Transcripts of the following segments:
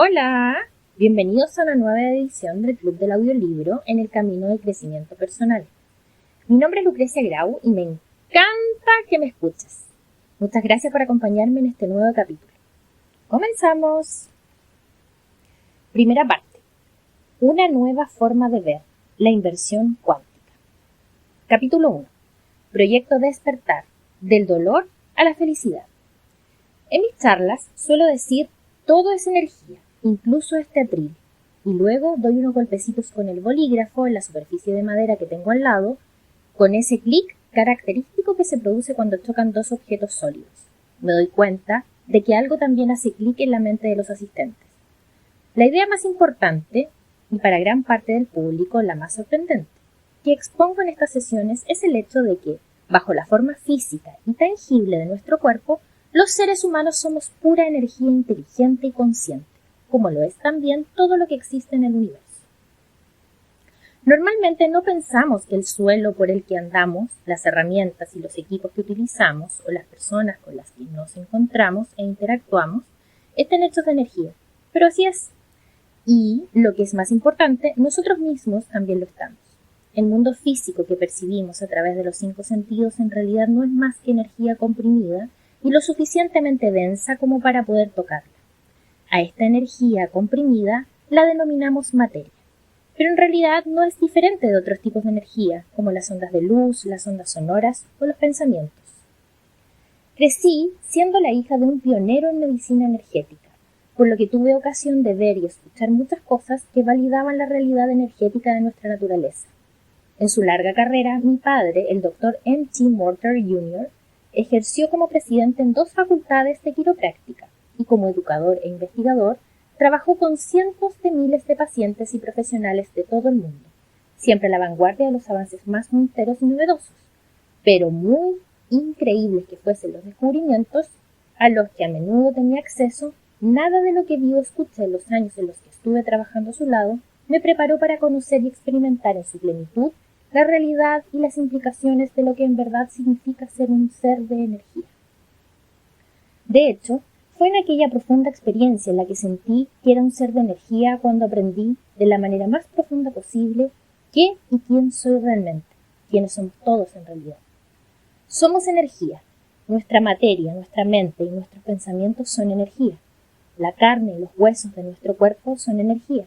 Hola, bienvenidos a una nueva edición del Club del Audiolibro en el camino del crecimiento personal. Mi nombre es Lucrecia Grau y me encanta que me escuches. Muchas gracias por acompañarme en este nuevo capítulo. ¡Comenzamos! Primera parte. Una nueva forma de ver, la inversión cuántica. Capítulo 1. Proyecto Despertar, del dolor a la felicidad. En mis charlas suelo decir, todo es energía, incluso este atril, y luego doy unos golpecitos con el bolígrafo en la superficie de madera que tengo al lado, con ese clic característico que se produce cuando chocan dos objetos sólidos. Me doy cuenta de que algo también hace clic en la mente de los asistentes. La idea más importante, y para gran parte del público la más sorprendente, que expongo en estas sesiones es el hecho de que, bajo la forma física y tangible de nuestro cuerpo, los seres humanos somos pura energía inteligente y consciente, como lo es también todo lo que existe en el universo. Normalmente no pensamos que el suelo por el que andamos, las herramientas y los equipos que utilizamos o las personas con las que nos encontramos e interactuamos estén hechos de energía, pero así es. Y, lo que es más importante, nosotros mismos también lo estamos. El mundo físico que percibimos a través de los 5 sentidos en realidad no es más que energía comprimida y lo suficientemente densa como para poder tocarla. A esta energía comprimida la denominamos materia, pero en realidad no es diferente de otros tipos de energía, como las ondas de luz, las ondas sonoras o los pensamientos. Crecí siendo la hija de un pionero en medicina energética, por lo que tuve ocasión de ver y escuchar muchas cosas que validaban la realidad energética de nuestra naturaleza. En su larga carrera, mi padre, el Dr. M.T. Morter Jr., ejerció como presidente en 2 facultades de quiropráctica y como educador e investigador trabajó con cientos de miles de pacientes y profesionales de todo el mundo, siempre a la vanguardia de los avances más punteros y novedosos, pero muy increíbles que fuesen los descubrimientos a los que a menudo tenía acceso, nada de lo que vi o escuché en los años en los que estuve trabajando a su lado me preparó para conocer y experimentar en su plenitud la realidad y las implicaciones de lo que en verdad significa ser un ser de energía. De hecho, fue en aquella profunda experiencia en la que sentí que era un ser de energía cuando aprendí, de la manera más profunda posible, qué y quién soy realmente, quiénes somos todos en realidad. Somos energía. Nuestra materia, nuestra mente y nuestros pensamientos son energía. La carne y los huesos de nuestro cuerpo son energía.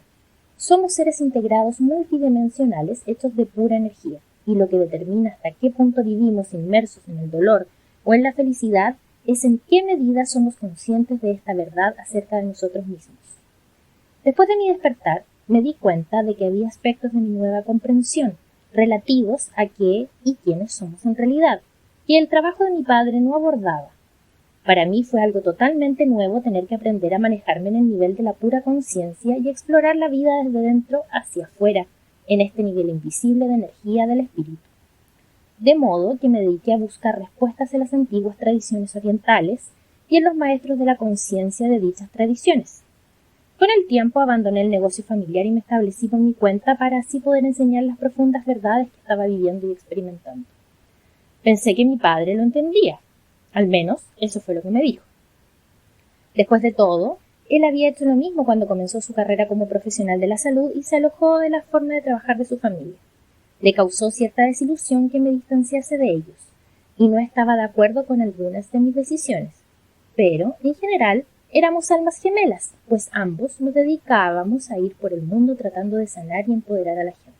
Somos seres integrados multidimensionales hechos de pura energía, y lo que determina hasta qué punto vivimos inmersos en el dolor o en la felicidad es en qué medida somos conscientes de esta verdad acerca de nosotros mismos. Después de mi despertar, me di cuenta de que había aspectos de mi nueva comprensión relativos a qué y quiénes somos en realidad, que el trabajo de mi padre no abordaba. Para mí fue algo totalmente nuevo tener que aprender a manejarme en el nivel de la pura conciencia y explorar la vida desde dentro hacia afuera, en este nivel invisible de energía del espíritu. De modo que me dediqué a buscar respuestas en las antiguas tradiciones orientales y en los maestros de la conciencia de dichas tradiciones. Con el tiempo abandoné el negocio familiar y me establecí por mi cuenta para así poder enseñar las profundas verdades que estaba viviendo y experimentando. Pensé que mi padre lo entendía. Al menos, eso fue lo que me dijo. Después de todo, él había hecho lo mismo cuando comenzó su carrera como profesional de la salud y se alojó de la forma de trabajar de su familia. Le causó cierta desilusión que me distanciase de ellos, y no estaba de acuerdo con algunas de mis decisiones. Pero, en general, éramos almas gemelas, pues ambos nos dedicábamos a ir por el mundo tratando de sanar y empoderar a la gente.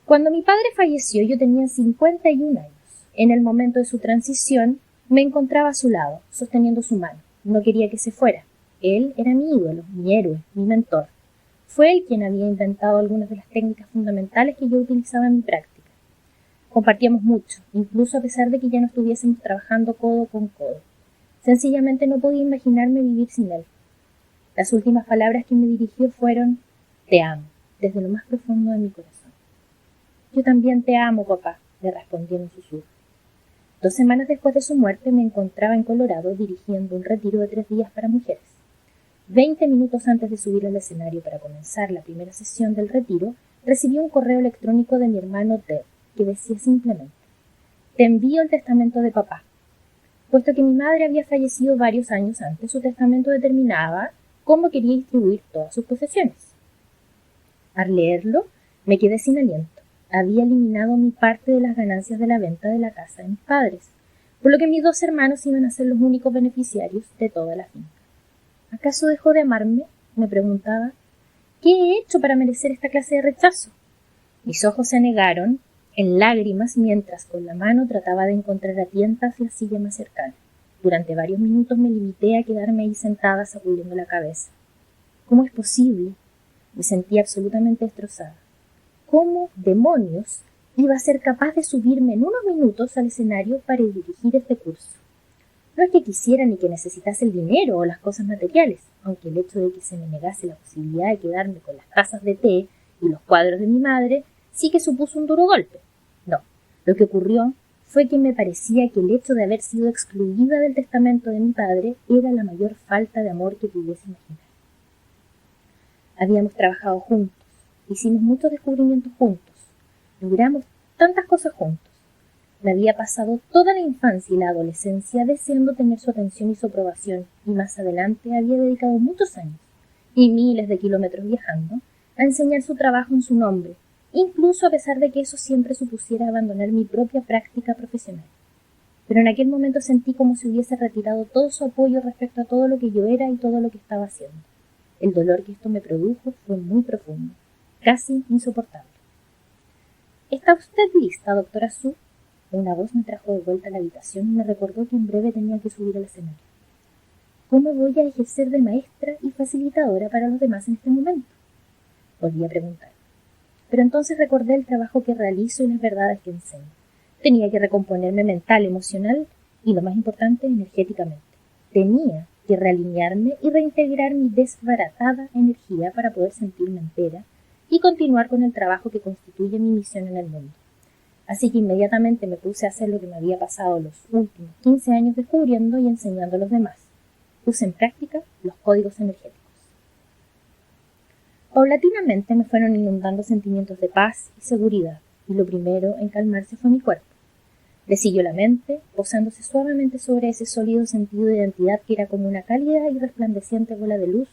Cuando mi padre falleció, yo tenía 51 años. En el momento de su transición, me encontraba a su lado, sosteniendo su mano. No quería que se fuera. Él era mi ídolo, mi héroe, mi mentor. Fue él quien había inventado algunas de las técnicas fundamentales que yo utilizaba en mi práctica. Compartíamos mucho, incluso a pesar de que ya no estuviésemos trabajando codo con codo. Sencillamente no podía imaginarme vivir sin él. Las últimas palabras que me dirigió fueron: «Te amo», desde lo más profundo de mi corazón. «Yo también te amo, papá», le respondí en un susurro. 2 semanas después de su muerte me encontraba en Colorado dirigiendo un retiro de 3 días para mujeres. 20 minutos antes de subir al escenario para comenzar la primera sesión del retiro, recibí un correo electrónico de mi hermano Ted, que decía simplemente: «Te envío el testamento de papá». Puesto que mi madre había fallecido varios años antes, su testamento determinaba cómo quería distribuir todas sus posesiones. Al leerlo, me quedé sin aliento. Había eliminado mi parte de las ganancias de la venta de la casa de mis padres, por lo que mis 2 hermanos iban a ser los únicos beneficiarios de toda la finca. ¿Acaso dejó de amarme?, me preguntaba. ¿Qué he hecho para merecer esta clase de rechazo? Mis ojos se anegaron en lágrimas mientras con la mano trataba de encontrar a tientas la silla más cercana. Durante varios minutos me limité a quedarme ahí sentada sacudiendo la cabeza. ¿Cómo es posible? Me sentía absolutamente destrozada. ¿Cómo, demonios, iba a ser capaz de subirme en unos minutos al escenario para dirigir este curso? No es que quisiera ni que necesitase el dinero o las cosas materiales, aunque el hecho de que se me negase la posibilidad de quedarme con las tazas de té y los cuadros de mi madre sí que supuso un duro golpe. No, lo que ocurrió fue que me parecía que el hecho de haber sido excluida del testamento de mi padre era la mayor falta de amor que pudiese imaginar. Habíamos trabajado juntos, hicimos muchos descubrimientos juntos, logramos tantas cosas juntos. Me había pasado toda la infancia y la adolescencia deseando tener su atención y su aprobación, y más adelante había dedicado muchos años y miles de kilómetros viajando a enseñar su trabajo en su nombre, incluso a pesar de que eso siempre supusiera abandonar mi propia práctica profesional. Pero en aquel momento sentí como si hubiese retirado todo su apoyo respecto a todo lo que yo era y todo lo que estaba haciendo. El dolor que esto me produjo fue muy profundo, casi insoportable. ¿Está usted lista, doctora Su? Una voz me trajo de vuelta a la habitación y me recordó que en breve tenía que subir al escenario. ¿Cómo voy a ejercer de maestra y facilitadora para los demás en este momento? Volví a preguntar. Pero entonces recordé el trabajo que realizo y las verdades que enseño. Tenía que recomponerme mental, emocional y, lo más importante, energéticamente. Tenía que realinearme y reintegrar mi desbaratada energía para poder sentirme entera y continuar con el trabajo que constituye mi misión en el mundo. Así que inmediatamente me puse a hacer lo que me había pasado los últimos 15 años descubriendo y enseñando a los demás. Puse en práctica los códigos energéticos. Paulatinamente me fueron inundando sentimientos de paz y seguridad, y lo primero en calmarse fue mi cuerpo. Le siguió la mente, posándose suavemente sobre ese sólido sentido de identidad que era como una cálida y resplandeciente bola de luz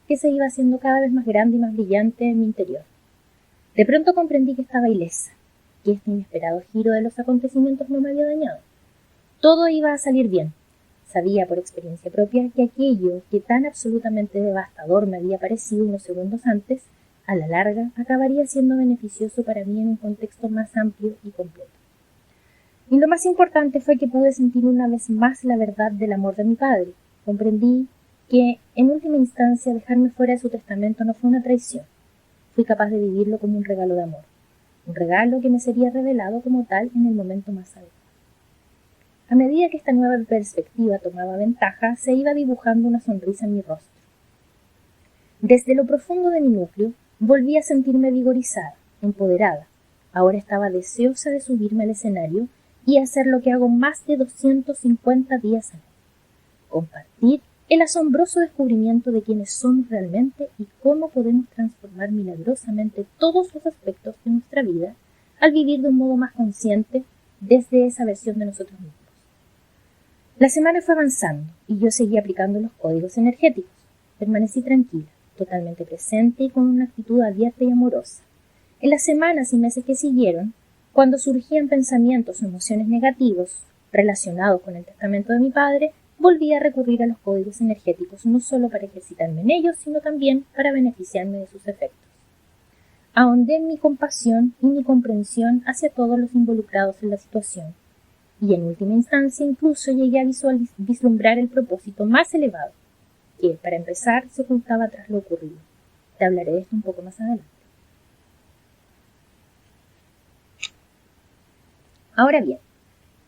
que se iba haciendo cada vez más grande y más brillante en mi interior. De pronto comprendí que estaba ilesa, que este inesperado giro de los acontecimientos no me había dañado. Todo iba a salir bien. Sabía por experiencia propia que aquello que tan absolutamente devastador me había parecido unos segundos antes, a la larga acabaría siendo beneficioso para mí en un contexto más amplio y completo. Y lo más importante fue que pude sentir una vez más la verdad del amor de mi padre. Comprendí que, en última instancia, dejarme fuera de su testamento no fue una traición. Fui capaz de vivirlo como un regalo de amor. Un regalo que me sería revelado como tal en el momento más adecuado. A medida que esta nueva perspectiva tomaba ventaja, se iba dibujando una sonrisa en mi rostro. Desde lo profundo de mi núcleo, volví a sentirme vigorizada, empoderada. Ahora estaba deseosa de subirme al escenario y hacer lo que hago más de 250 días al año. Compartir el asombroso descubrimiento de quiénes somos realmente y cómo podemos transformar milagrosamente todos los aspectos de nuestra vida al vivir de un modo más consciente desde esa versión de nosotros mismos. La semana fue avanzando y yo seguía aplicando los códigos energéticos. Permanecí tranquila, totalmente presente y con una actitud abierta y amorosa. En las semanas y meses que siguieron, cuando surgían pensamientos o emociones negativos relacionados con el testamento de mi padre, volví a recurrir a los códigos energéticos no solo para ejercitarme en ellos, sino también para beneficiarme de sus efectos. Ahondé en mi compasión y mi comprensión hacia todos los involucrados en la situación, y en última instancia incluso llegué a vislumbrar el propósito más elevado, que, para empezar, se ocultaba tras lo ocurrido. Te hablaré de esto un poco más adelante. Ahora bien,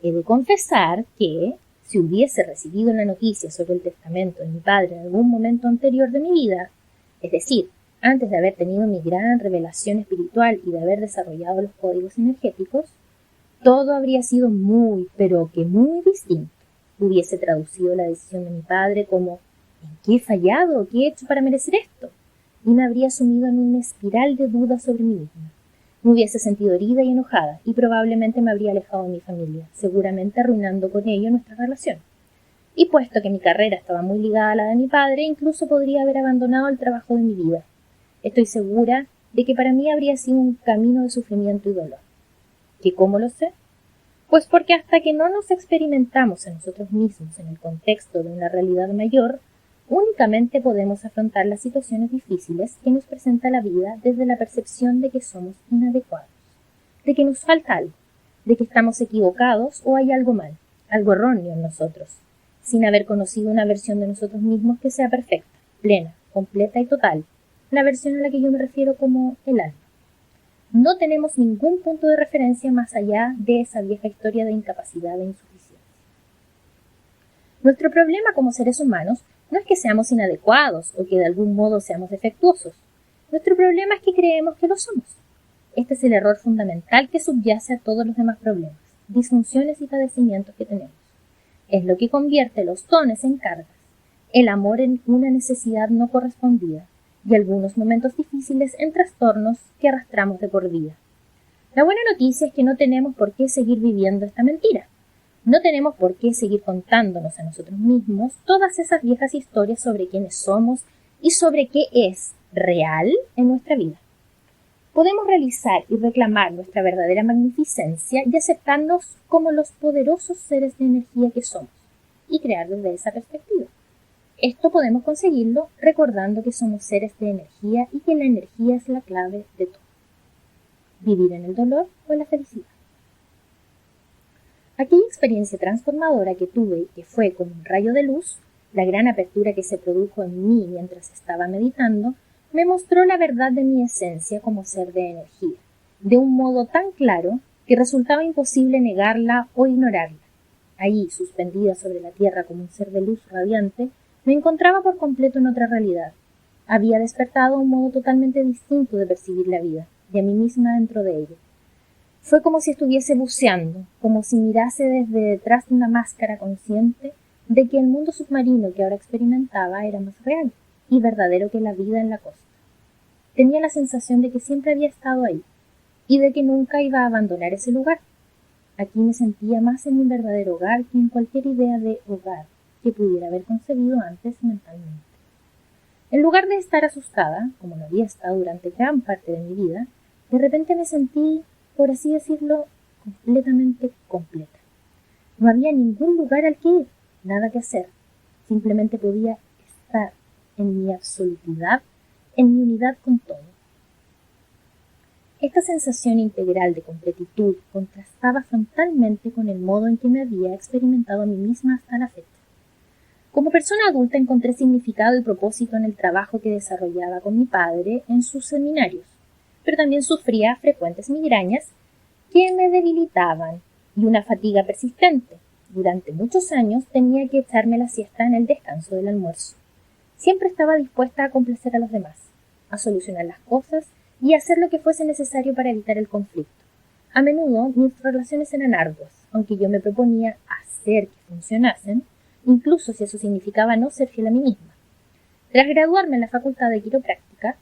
he de confesar que, si hubiese recibido la noticia sobre el testamento de mi padre en algún momento anterior de mi vida, es decir, antes de haber tenido mi gran revelación espiritual y de haber desarrollado los códigos energéticos, todo habría sido muy, pero que muy distinto. Hubiese traducido la decisión de mi padre como ¿en qué he fallado? ¿Qué he hecho para merecer esto? Y me habría sumido en una espiral de dudas sobre mí misma. Me hubiese sentido herida y enojada, y probablemente me habría alejado de mi familia, seguramente arruinando con ello nuestra relación. Y puesto que mi carrera estaba muy ligada a la de mi padre, incluso podría haber abandonado el trabajo de mi vida. Estoy segura de que para mí habría sido un camino de sufrimiento y dolor. ¿Y cómo lo sé? Pues porque hasta que no nos experimentamos a nosotros mismos en el contexto de una realidad mayor, únicamente podemos afrontar las situaciones difíciles que nos presenta la vida desde la percepción de que somos inadecuados, de que nos falta algo, de que estamos equivocados o hay algo mal, algo erróneo en nosotros, sin haber conocido una versión de nosotros mismos que sea perfecta, plena, completa y total, la versión a la que yo me refiero como el alma. No tenemos ningún punto de referencia más allá de esa vieja historia de incapacidad e insuficiencia. Nuestro problema como seres humanos no es que seamos inadecuados o que de algún modo seamos defectuosos. Nuestro problema es que creemos que lo somos. Este es el error fundamental que subyace a todos los demás problemas, disfunciones y padecimientos que tenemos. Es lo que convierte los dones en cargas, el amor en una necesidad no correspondida y algunos momentos difíciles en trastornos que arrastramos de por vida. La buena noticia es que no tenemos por qué seguir viviendo esta mentira. No tenemos por qué seguir contándonos a nosotros mismos todas esas viejas historias sobre quiénes somos y sobre qué es real en nuestra vida. Podemos realizar y reclamar nuestra verdadera magnificencia y aceptarnos como los poderosos seres de energía que somos y crear desde esa perspectiva. Esto podemos conseguirlo recordando que somos seres de energía y que la energía es la clave de todo. Vivir en el dolor o en la felicidad. Aquella experiencia transformadora que tuve y que fue como un rayo de luz, la gran apertura que se produjo en mí mientras estaba meditando, me mostró la verdad de mi esencia como ser de energía, de un modo tan claro que resultaba imposible negarla o ignorarla. Ahí, suspendida sobre la tierra como un ser de luz radiante, me encontraba por completo en otra realidad. Había despertado un modo totalmente distinto de percibir la vida, y a mí misma dentro de ella. Fue como si estuviese buceando, como si mirase desde detrás de una máscara consciente de que el mundo submarino que ahora experimentaba era más real y verdadero que la vida en la costa. Tenía la sensación de que siempre había estado ahí y de que nunca iba a abandonar ese lugar. Aquí me sentía más en un verdadero hogar que en cualquier idea de hogar que pudiera haber concebido antes mentalmente. En lugar de estar asustada, como lo había estado durante gran parte de mi vida, de repente me sentí, por así decirlo, completamente completa. No había ningún lugar al que ir, nada que hacer. Simplemente podía estar en mi absolutidad, en mi unidad con todo. Esta sensación integral de completitud contrastaba frontalmente con el modo en que me había experimentado a mí misma hasta la fecha. Como persona adulta encontré significado y propósito en el trabajo que desarrollaba con mi padre en sus seminarios, pero también sufría frecuentes migrañas que me debilitaban y una fatiga persistente. Durante muchos años tenía que echarme la siesta en el descanso del almuerzo. Siempre estaba dispuesta a complacer a los demás, a solucionar las cosas y a hacer lo que fuese necesario para evitar el conflicto. A menudo mis relaciones eran arduas, aunque yo me proponía hacer que funcionasen, incluso si eso significaba no ser fiel a mí misma. Tras graduarme en la Facultad de Quiropráctica,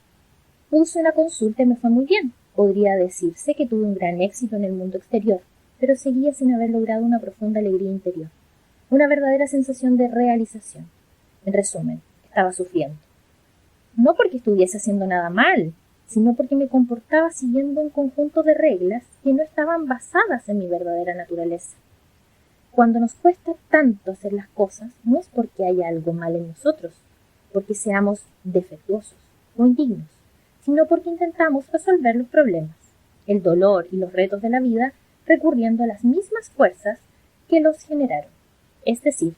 puse una consulta y me fue muy bien. Podría decirse que tuve un gran éxito en el mundo exterior, pero seguía sin haber logrado una profunda alegría interior, una verdadera sensación de realización. En resumen, estaba sufriendo. No porque estuviese haciendo nada mal, sino porque me comportaba siguiendo un conjunto de reglas que no estaban basadas en mi verdadera naturaleza. Cuando nos cuesta tanto hacer las cosas, no es porque haya algo mal en nosotros, porque seamos defectuosos o indignos, sino porque intentamos resolver los problemas, el dolor y los retos de la vida recurriendo a las mismas fuerzas que los generaron, es decir,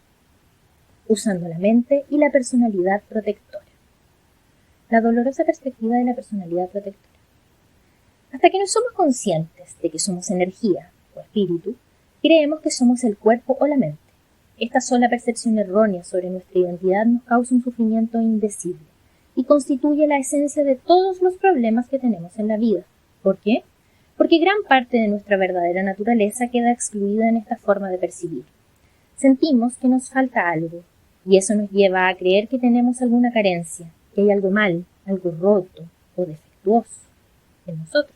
usando la mente y la personalidad protectora. La dolorosa perspectiva de la personalidad protectora. Hasta que no somos conscientes de que somos energía o espíritu, creemos que somos el cuerpo o la mente. Esta sola percepción errónea sobre nuestra identidad nos causa un sufrimiento indecible y constituye la esencia de todos los problemas que tenemos en la vida. ¿Por qué? Porque gran parte de nuestra verdadera naturaleza queda excluida en esta forma de percibir. Sentimos que nos falta algo, y eso nos lleva a creer que tenemos alguna carencia, que hay algo mal, algo roto o defectuoso en nosotros.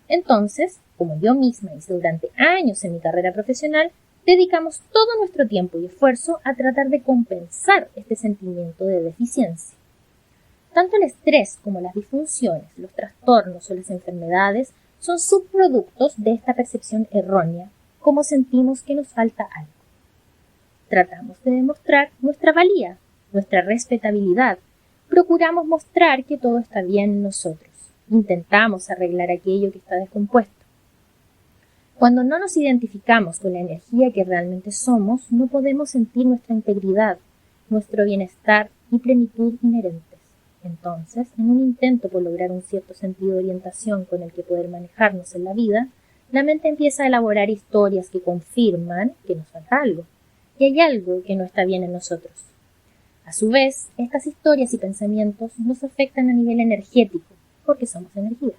Entonces, como yo misma hice durante años en mi carrera profesional, dedicamos todo nuestro tiempo y esfuerzo a tratar de compensar este sentimiento de deficiencia. Tanto el estrés como las disfunciones, los trastornos o las enfermedades son subproductos de esta percepción errónea, como sentimos que nos falta algo. Tratamos de demostrar nuestra valía, nuestra respetabilidad. Procuramos mostrar que todo está bien en nosotros. Intentamos arreglar aquello que está descompuesto. Cuando no nos identificamos con la energía que realmente somos, no podemos sentir nuestra integridad, nuestro bienestar y plenitud inherentes. Entonces, en un intento por lograr un cierto sentido de orientación con el que poder manejarnos en la vida, la mente empieza a elaborar historias que confirman que nos falta algo, que hay algo que no está bien en nosotros. A su vez, estas historias y pensamientos nos afectan a nivel energético, porque somos energía.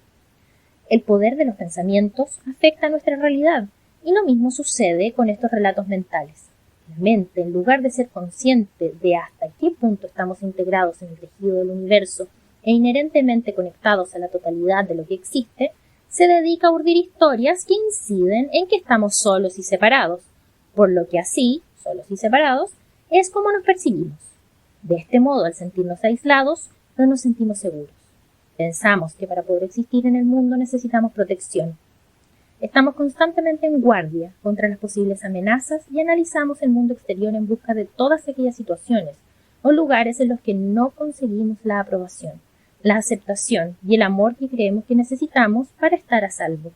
El poder de los pensamientos afecta a nuestra realidad, y lo mismo sucede con estos relatos mentales. La mente, en lugar de ser consciente de hasta qué punto estamos integrados en el tejido del universo e inherentemente conectados a la totalidad de lo que existe, se dedica a urdir historias que inciden en que estamos solos y separados, por lo que así, solos y separados, es como nos percibimos. De este modo, al sentirnos aislados, no nos sentimos seguros. Pensamos que para poder existir en el mundo necesitamos protección. Estamos constantemente en guardia contra las posibles amenazas y analizamos el mundo exterior en busca de todas aquellas situaciones o lugares en los que no conseguimos la aprobación, la aceptación y el amor que creemos que necesitamos para estar a salvo.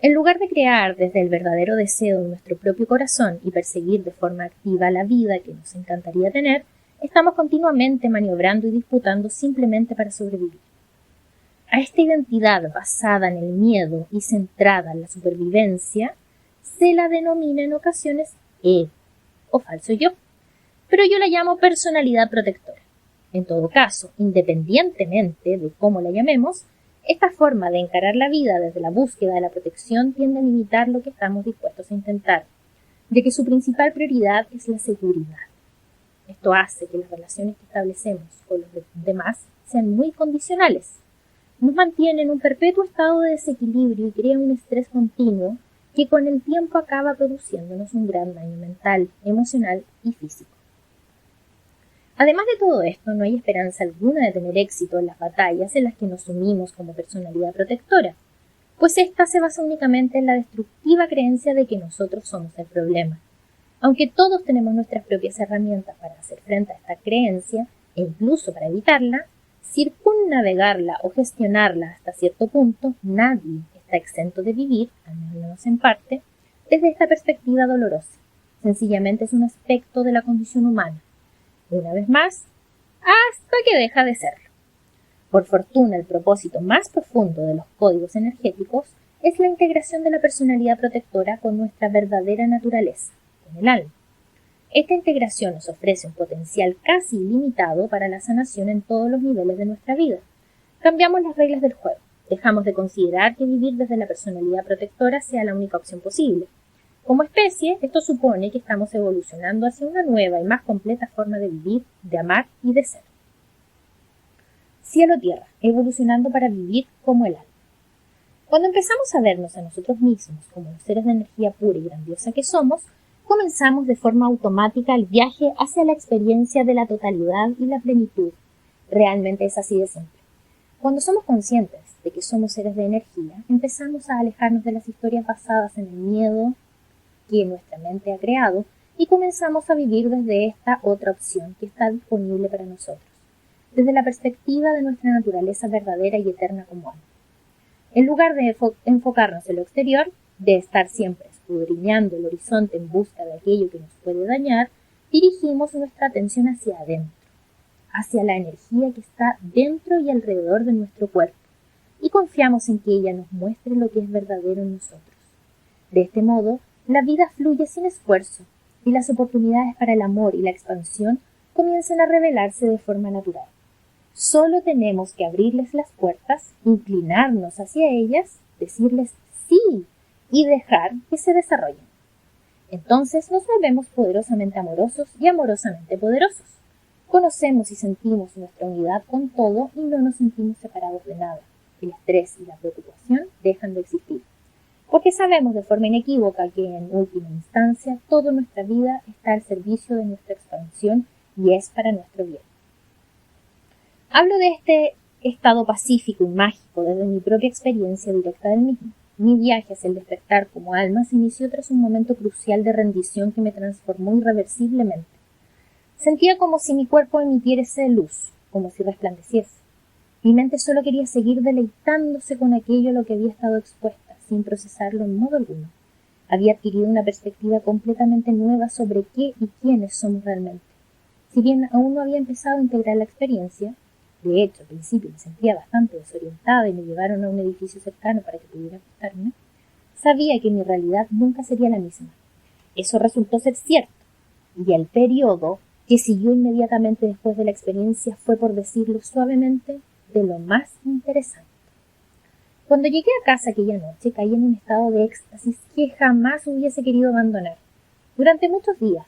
En lugar de crear desde el verdadero deseo de nuestro propio corazón y perseguir de forma activa la vida que nos encantaría tener, estamos continuamente maniobrando y disputando simplemente para sobrevivir. A esta identidad basada en el miedo y centrada en la supervivencia se la denomina en ocasiones ego o falso yo, pero yo la llamo personalidad protectora. En todo caso, independientemente de cómo la llamemos, esta forma de encarar la vida desde la búsqueda de la protección tiende a limitar lo que estamos dispuestos a intentar, de que su principal prioridad es la seguridad. Esto hace que las relaciones que establecemos con los demás sean muy condicionales. Nos mantiene en un perpetuo estado de desequilibrio y crea un estrés continuo que con el tiempo acaba produciéndonos un gran daño mental, emocional y físico. Además de todo esto, no hay esperanza alguna de tener éxito en las batallas en las que nos sumimos como personalidad protectora, pues esta se basa únicamente en la destructiva creencia de que nosotros somos el problema. Aunque todos tenemos nuestras propias herramientas para hacer frente a esta creencia, e incluso para evitarla, circunnavegarla o gestionarla hasta cierto punto, nadie está exento de vivir, al menos en parte, desde esta perspectiva dolorosa. Sencillamente es un aspecto de la condición humana. Una vez más, hasta que deja de serlo. Por fortuna, el propósito más profundo de los códigos energéticos es la integración de la personalidad protectora con nuestra verdadera naturaleza, con el alma. Esta integración nos ofrece un potencial casi ilimitado para la sanación en todos los niveles de nuestra vida. Cambiamos las reglas del juego. Dejamos de considerar que vivir desde la personalidad protectora sea la única opción posible. Como especie, esto supone que estamos evolucionando hacia una nueva y más completa forma de vivir, de amar y de ser. Cielo-tierra, evolucionando para vivir como el alma. Cuando empezamos a vernos a nosotros mismos como los seres de energía pura y grandiosa que somos, comenzamos de forma automática el viaje hacia la experiencia de la totalidad y la plenitud. Realmente es así de simple. Cuando somos conscientes de que somos seres de energía, empezamos a alejarnos de las historias basadas en el miedo que nuestra mente ha creado y comenzamos a vivir desde esta otra opción que está disponible para nosotros, desde la perspectiva de nuestra naturaleza verdadera y eterna como alma. En lugar de enfocarnos en lo exterior, de estar siempre escudriñando el horizonte en busca de aquello que nos puede dañar, dirigimos nuestra atención hacia adentro, hacia la energía que está dentro y alrededor de nuestro cuerpo, y confiamos en que ella nos muestre lo que es verdadero en nosotros. De este modo, la vida fluye sin esfuerzo, y las oportunidades para el amor y la expansión comienzan a revelarse de forma natural. Solo tenemos que abrirles las puertas, inclinarnos hacia ellas, decirles sí y dejar que se desarrollen. Entonces nos volvemos poderosamente amorosos y amorosamente poderosos. Conocemos y sentimos nuestra unidad con todo y no nos sentimos separados de nada. El estrés y la preocupación dejan de existir. porque sabemos de forma inequívoca que, en última instancia, toda nuestra vida está al servicio de nuestra expansión y es para nuestro bien. Hablo de este estado pacífico y mágico desde mi propia experiencia directa del mismo. Mi viaje hacia el despertar como alma se inició tras un momento crucial de rendición que me transformó irreversiblemente. Sentía como si mi cuerpo emitiese luz, como si resplandeciese. Mi mente solo quería seguir deleitándose con aquello a lo que había estado expuesta, sin procesarlo en modo alguno. Había adquirido una perspectiva completamente nueva sobre qué y quiénes somos realmente. Si bien aún no había empezado a integrar la experiencia, de hecho, al principio me sentía bastante desorientada y me llevaron a un edificio cercano para que pudiera acostarme, sabía que mi realidad nunca sería la misma. Eso resultó ser cierto, y el periodo que siguió inmediatamente después de la experiencia fue, por decirlo suavemente, de lo más interesante. Cuando llegué a casa aquella noche caí en un estado de éxtasis que jamás hubiese querido abandonar. Durante muchos días,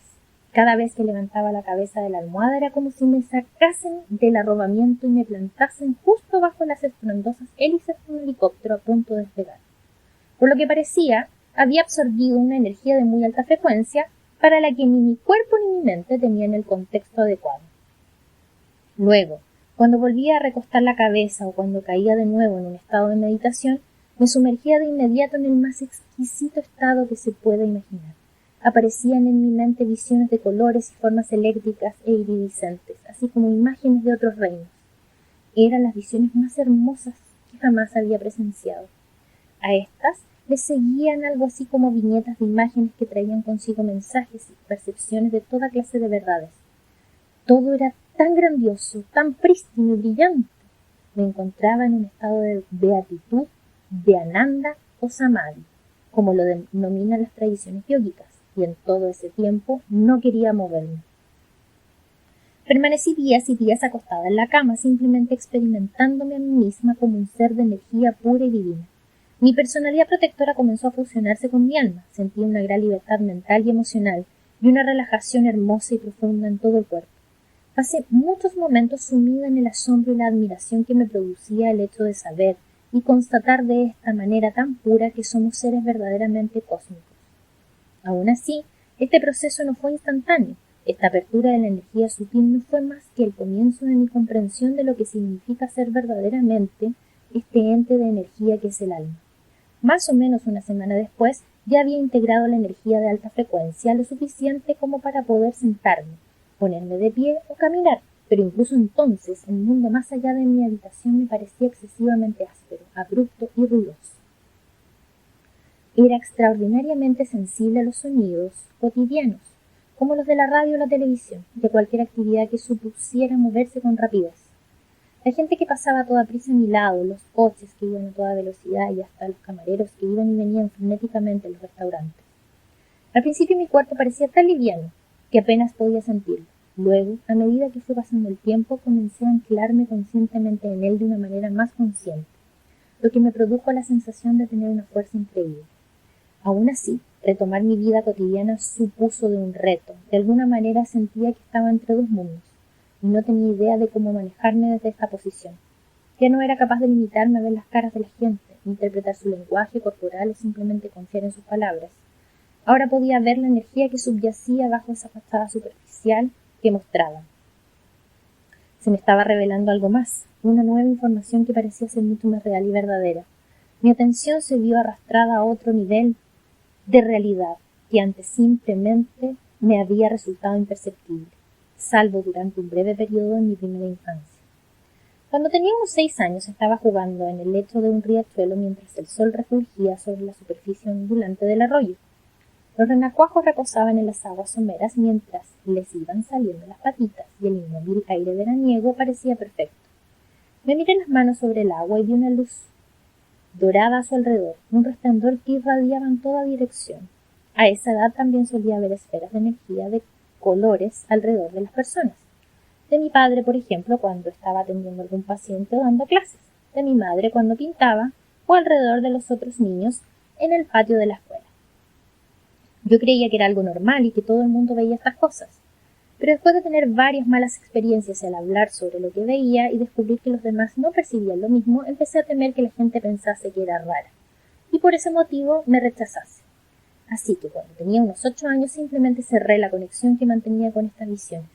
cada vez que levantaba la cabeza de la almohada era como si me sacasen del arrobamiento y me plantasen justo bajo las estruendosas hélices de un helicóptero a punto de despegar. Por lo que parecía, había absorbido una energía de muy alta frecuencia para la que ni mi cuerpo ni mi mente tenían el contexto adecuado. Luego, cuando volvía a recostar la cabeza o cuando caía de nuevo en un estado de meditación, me sumergía de inmediato en el más exquisito estado que se pueda imaginar. Aparecían en mi mente visiones de colores y formas eléctricas e iridiscentes, así como imágenes de otros reinos. Eran las visiones más hermosas que jamás había presenciado. A estas le seguían algo así como viñetas de imágenes que traían consigo mensajes y percepciones de toda clase de verdades. Todo era tan grandioso, tan prístino y brillante. Me encontraba en un estado de beatitud, de ananda o samadhi, como lo denominan las tradiciones yógicas, y en todo ese tiempo no quería moverme. Permanecí días y días acostada en la cama, simplemente experimentándome a mí misma como un ser de energía pura y divina. Mi personalidad protectora comenzó a fusionarse con mi alma. Sentí una gran libertad mental y emocional y una relajación hermosa y profunda en todo el cuerpo. Pasé muchos momentos sumida en el asombro y la admiración que me producía el hecho de saber y constatar de esta manera tan pura que somos seres verdaderamente cósmicos. Aún así, este proceso no fue instantáneo. Esta apertura de la energía sutil no fue más que el comienzo de mi comprensión de lo que significa ser verdaderamente este ente de energía que es el alma. Más o menos una semana después, ya había integrado la energía de alta frecuencia lo suficiente como para poder sentarme, ponerme de pie o caminar, pero incluso entonces el mundo más allá de mi habitación me parecía excesivamente áspero, abrupto y ruidoso. Era extraordinariamente sensible a los sonidos cotidianos, como los de la radio o la televisión, de cualquier actividad que supusiera moverse con rapidez. La gente que pasaba a toda prisa a mi lado, los coches que iban a toda velocidad y hasta los camareros que iban y venían frenéticamente en los restaurantes. Al principio mi cuerpo parecía tan liviano que apenas podía sentirlo. Luego, a medida que fue pasando el tiempo, comencé a anclarme conscientemente en él de una manera más consciente, lo que me produjo la sensación de tener una fuerza increíble. Aún así, retomar mi vida cotidiana supuso de un reto. De alguna manera sentía que estaba entre dos mundos, y no tenía idea de cómo manejarme desde esta posición. Ya no era capaz de limitarme a ver las caras de la gente, interpretar su lenguaje corporal o simplemente confiar en sus palabras. Ahora podía ver la energía que subyacía bajo esa fachada superficial que mostraban. Se me estaba revelando algo más, una nueva información que parecía ser mucho más real y verdadera. Mi atención se vio arrastrada a otro nivel de realidad que antes simplemente me había resultado imperceptible, salvo durante un breve periodo en mi primera infancia. Cuando tenía unos 6 años estaba jugando en el lecho de un riachuelo mientras el sol refulgía sobre la superficie ondulante del arroyo. Los renacuajos reposaban en las aguas someras mientras les iban saliendo las patitas y el inmóvil aire veraniego parecía perfecto. Me miré las manos sobre el agua y vi una luz dorada a su alrededor, un resplandor que irradiaba en toda dirección. A esa edad también solía ver esferas de energía de colores alrededor de las personas. De mi padre, por ejemplo, cuando estaba atendiendo a algún paciente o dando clases. De mi madre cuando pintaba, o alrededor de los otros niños en el patio de la escuela. Yo creía que era algo normal y que todo el mundo veía estas cosas. Pero después de tener varias malas experiencias al hablar sobre lo que veía y descubrir que los demás no percibían lo mismo, empecé a temer que la gente pensase que era rara. Y por ese motivo me rechazase. Así que cuando tenía unos 8 años simplemente cerré la conexión que mantenía con estas visiones.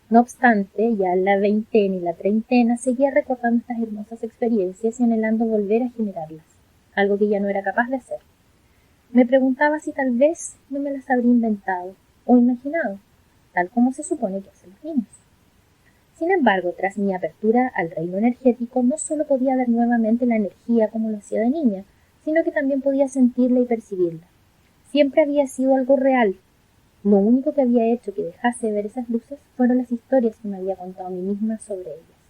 No obstante, ya en la veintena y la treintena seguía recordando estas hermosas experiencias y anhelando volver a generarlas, algo que ya no era capaz de hacer. Me preguntaba si tal vez no me las habría inventado o imaginado, tal como se supone que hacen los niños. Sin embargo, tras mi apertura al reino energético, no solo podía ver nuevamente la energía como lo hacía de niña, sino que también podía sentirla y percibirla. Siempre había sido algo real. Lo único que había hecho que dejase de ver esas luces fueron las historias que me había contado a mí misma sobre ellas.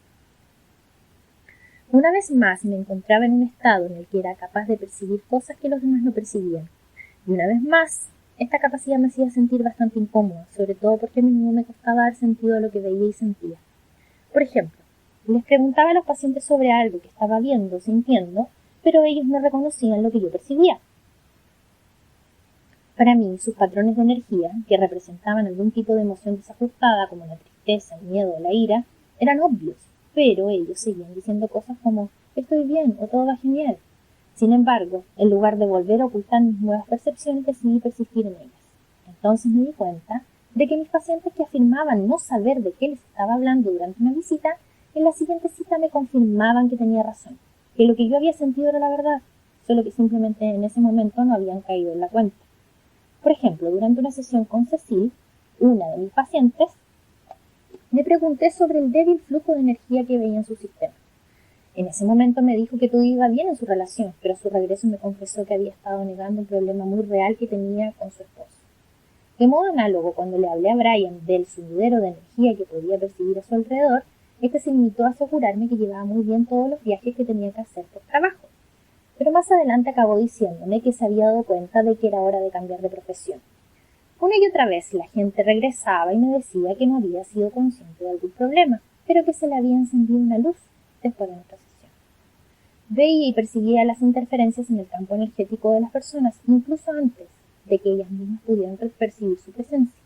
Una vez más me encontraba en un estado en el que era capaz de percibir cosas que los demás no percibían. Y una vez más, esta capacidad me hacía sentir bastante incómoda, sobre todo porque a mí mismo me costaba dar sentido a lo que veía y sentía. Por ejemplo, les preguntaba a los pacientes sobre algo que estaba viendo o sintiendo, pero ellos no reconocían lo que yo percibía. Para mí, sus patrones de energía, que representaban algún tipo de emoción desajustada como la tristeza, el miedo o la ira, eran obvios, pero ellos seguían diciendo cosas como «estoy bien» o «todo va genial». Sin embargo, en lugar de volver a ocultar mis nuevas percepciones, decidí persistir en ellas. Entonces me di cuenta de que mis pacientes que afirmaban no saber de qué les estaba hablando durante una visita, en la siguiente cita me confirmaban que tenía razón, que lo que yo había sentido era la verdad, solo que simplemente en ese momento no habían caído en la cuenta. Por ejemplo, durante una sesión con Cecil, una de mis pacientes, le pregunté sobre el débil flujo de energía que veía en su sistema. En ese momento me dijo que todo iba bien en su relación, pero a su regreso me confesó que había estado negando un problema muy real que tenía con su esposo. De modo análogo, cuando le hablé a Brian del sumidero de energía que podía percibir a su alrededor, este se limitó a asegurarme que llevaba muy bien todos los viajes que tenía que hacer por trabajo. Pero más adelante acabó diciéndome que se había dado cuenta de que era hora de cambiar de profesión. Una y otra vez la gente regresaba y me decía que no había sido consciente de algún problema, pero que se le había encendido una luz después de nuestra sesión. Veía y percibía las interferencias en el campo energético de las personas, incluso antes de que ellas mismas pudieran percibir su presencia.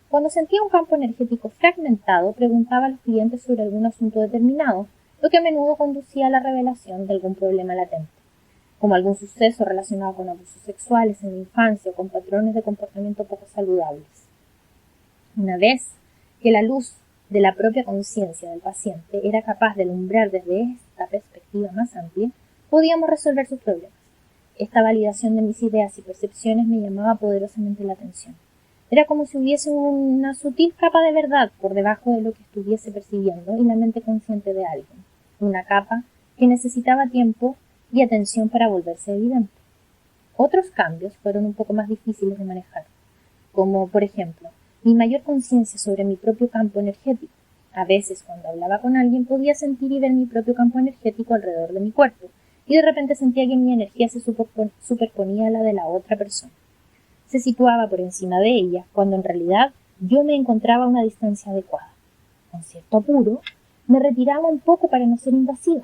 Cuando sentía un campo energético fragmentado, preguntaba a los clientes sobre algún asunto determinado, lo que a menudo conducía a la revelación de algún problema latente, como algún suceso relacionado con abusos sexuales en la infancia o con patrones de comportamiento poco saludables. Una vez que la luz de la propia conciencia del paciente era capaz de alumbrar desde esta perspectiva más amplia, podíamos resolver sus problemas. Esta validación de mis ideas y percepciones me llamaba poderosamente la atención. Era como si hubiese una sutil capa de verdad por debajo de lo que estuviese percibiendo y la mente consciente de alguien. Una capa que necesitaba tiempo y atención para volverse evidente. Otros cambios fueron un poco más difíciles de manejar, como, por ejemplo, mi mayor conciencia sobre mi propio campo energético. A veces, cuando hablaba con alguien, podía sentir y ver mi propio campo energético alrededor de mi cuerpo, y de repente sentía que mi energía se superponía a la de la otra persona. Se situaba por encima de ella, cuando en realidad yo me encontraba a una distancia adecuada. Con cierto apuro, me retiraba un poco para no ser invasiva,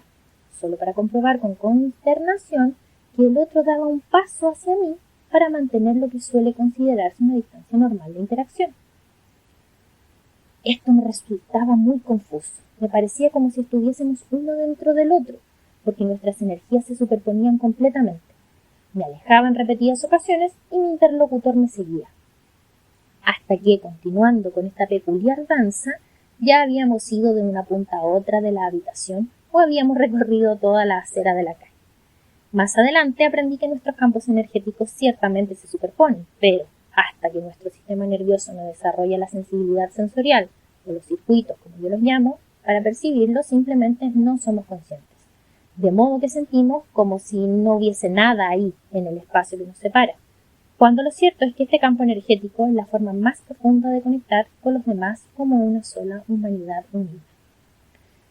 solo para comprobar con consternación que el otro daba un paso hacia mí para mantener lo que suele considerarse una distancia normal de interacción. Esto me resultaba muy confuso. Me parecía como si estuviésemos uno dentro del otro, porque nuestras energías se superponían completamente. Me alejaba en repetidas ocasiones y mi interlocutor me seguía. Hasta que, continuando con esta peculiar danza, ya habíamos ido de una punta a otra de la habitación o habíamos recorrido toda la acera de la calle. Más adelante aprendí que nuestros campos energéticos ciertamente se superponen, pero hasta que nuestro sistema nervioso no desarrolla la sensibilidad sensorial, o los circuitos, como yo los llamo, para percibirlo, simplemente no somos conscientes. De modo que sentimos como si no hubiese nada ahí en el espacio que nos separa, cuando lo cierto es que este campo energético es la forma más profunda de conectar con los demás como una sola humanidad unida.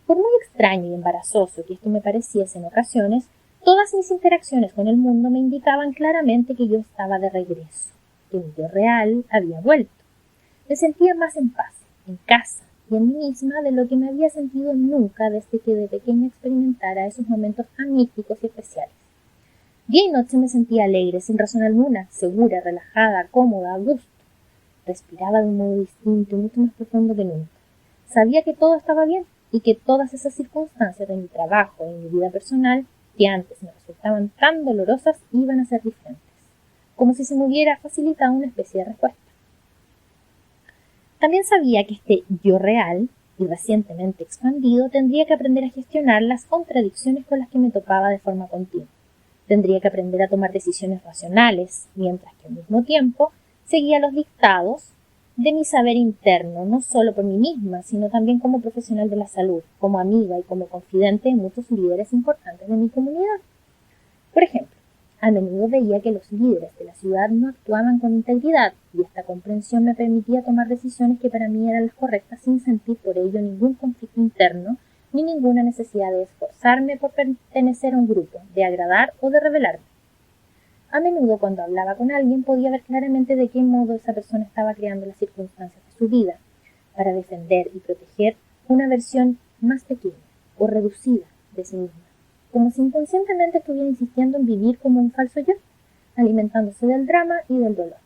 Por muy extraño y embarazoso que esto me pareciese en ocasiones, todas mis interacciones con el mundo me indicaban claramente que yo estaba de regreso, que mi yo real había vuelto. Me sentía más en paz, en casa y en mí misma de lo que me había sentido nunca desde que de pequeña experimentara esos momentos tan místicos y especiales. Día y noche me sentía alegre, sin razón alguna, segura, relajada, cómoda, a gusto. Respiraba de un modo distinto y mucho más profundo que nunca. Sabía que todo estaba bien y que todas esas circunstancias de mi trabajo y mi vida personal angustiantes me resultaban tan dolorosas iban a ser diferentes, como si se me hubiera facilitado una especie de respuesta. También sabía que este yo real y recientemente expandido tendría que aprender a gestionar las contradicciones con las que me topaba de forma continua. Tendría que aprender a tomar decisiones racionales, mientras que al mismo tiempo seguía los dictados de mi saber interno, no solo por mí misma, sino también como profesional de la salud, como amiga y como confidente de muchos líderes importantes de mi comunidad. Por ejemplo, a menudo veía que los líderes de la ciudad no actuaban con integridad, y esta comprensión me permitía tomar decisiones que para mí eran las correctas sin sentir por ello ningún conflicto interno ni ninguna necesidad de esforzarme por pertenecer a un grupo, de agradar o de rebelarme. A menudo cuando hablaba con alguien podía ver claramente de qué modo esa persona estaba creando las circunstancias de su vida para defender y proteger una versión más pequeña o reducida de sí misma, como si inconscientemente estuviera insistiendo en vivir como un falso yo, alimentándose del drama y del dolor.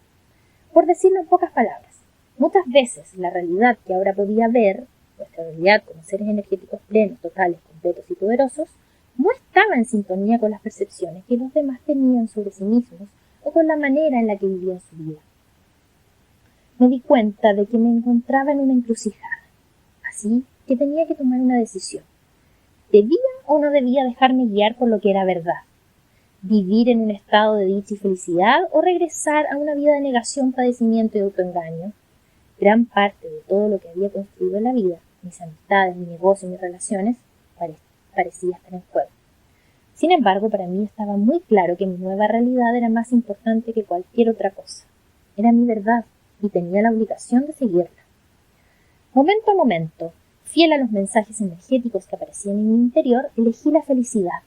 Por decirlo en pocas palabras, muchas veces la realidad que ahora podía ver, nuestra realidad como seres energéticos plenos, totales, completos y poderosos, no estaba en sintonía con las percepciones que los demás tenían sobre sí mismos o con la manera en la que vivían su vida. Me di cuenta de que me encontraba en una encrucijada, así que tenía que tomar una decisión. ¿Debía o no debía dejarme guiar por lo que era verdad? ¿Vivir en un estado de dicha y felicidad o regresar a una vida de negación, padecimiento y autoengaño? Gran parte de todo lo que había construido en la vida, mis amistades, mi negocio y mis relaciones, parecía estar en juego. Sin embargo, para mí estaba muy claro que mi nueva realidad era más importante que cualquier otra cosa. Era mi verdad y tenía la obligación de seguirla. Momento a momento, fiel a los mensajes energéticos que aparecían en mi interior, elegí la felicidad,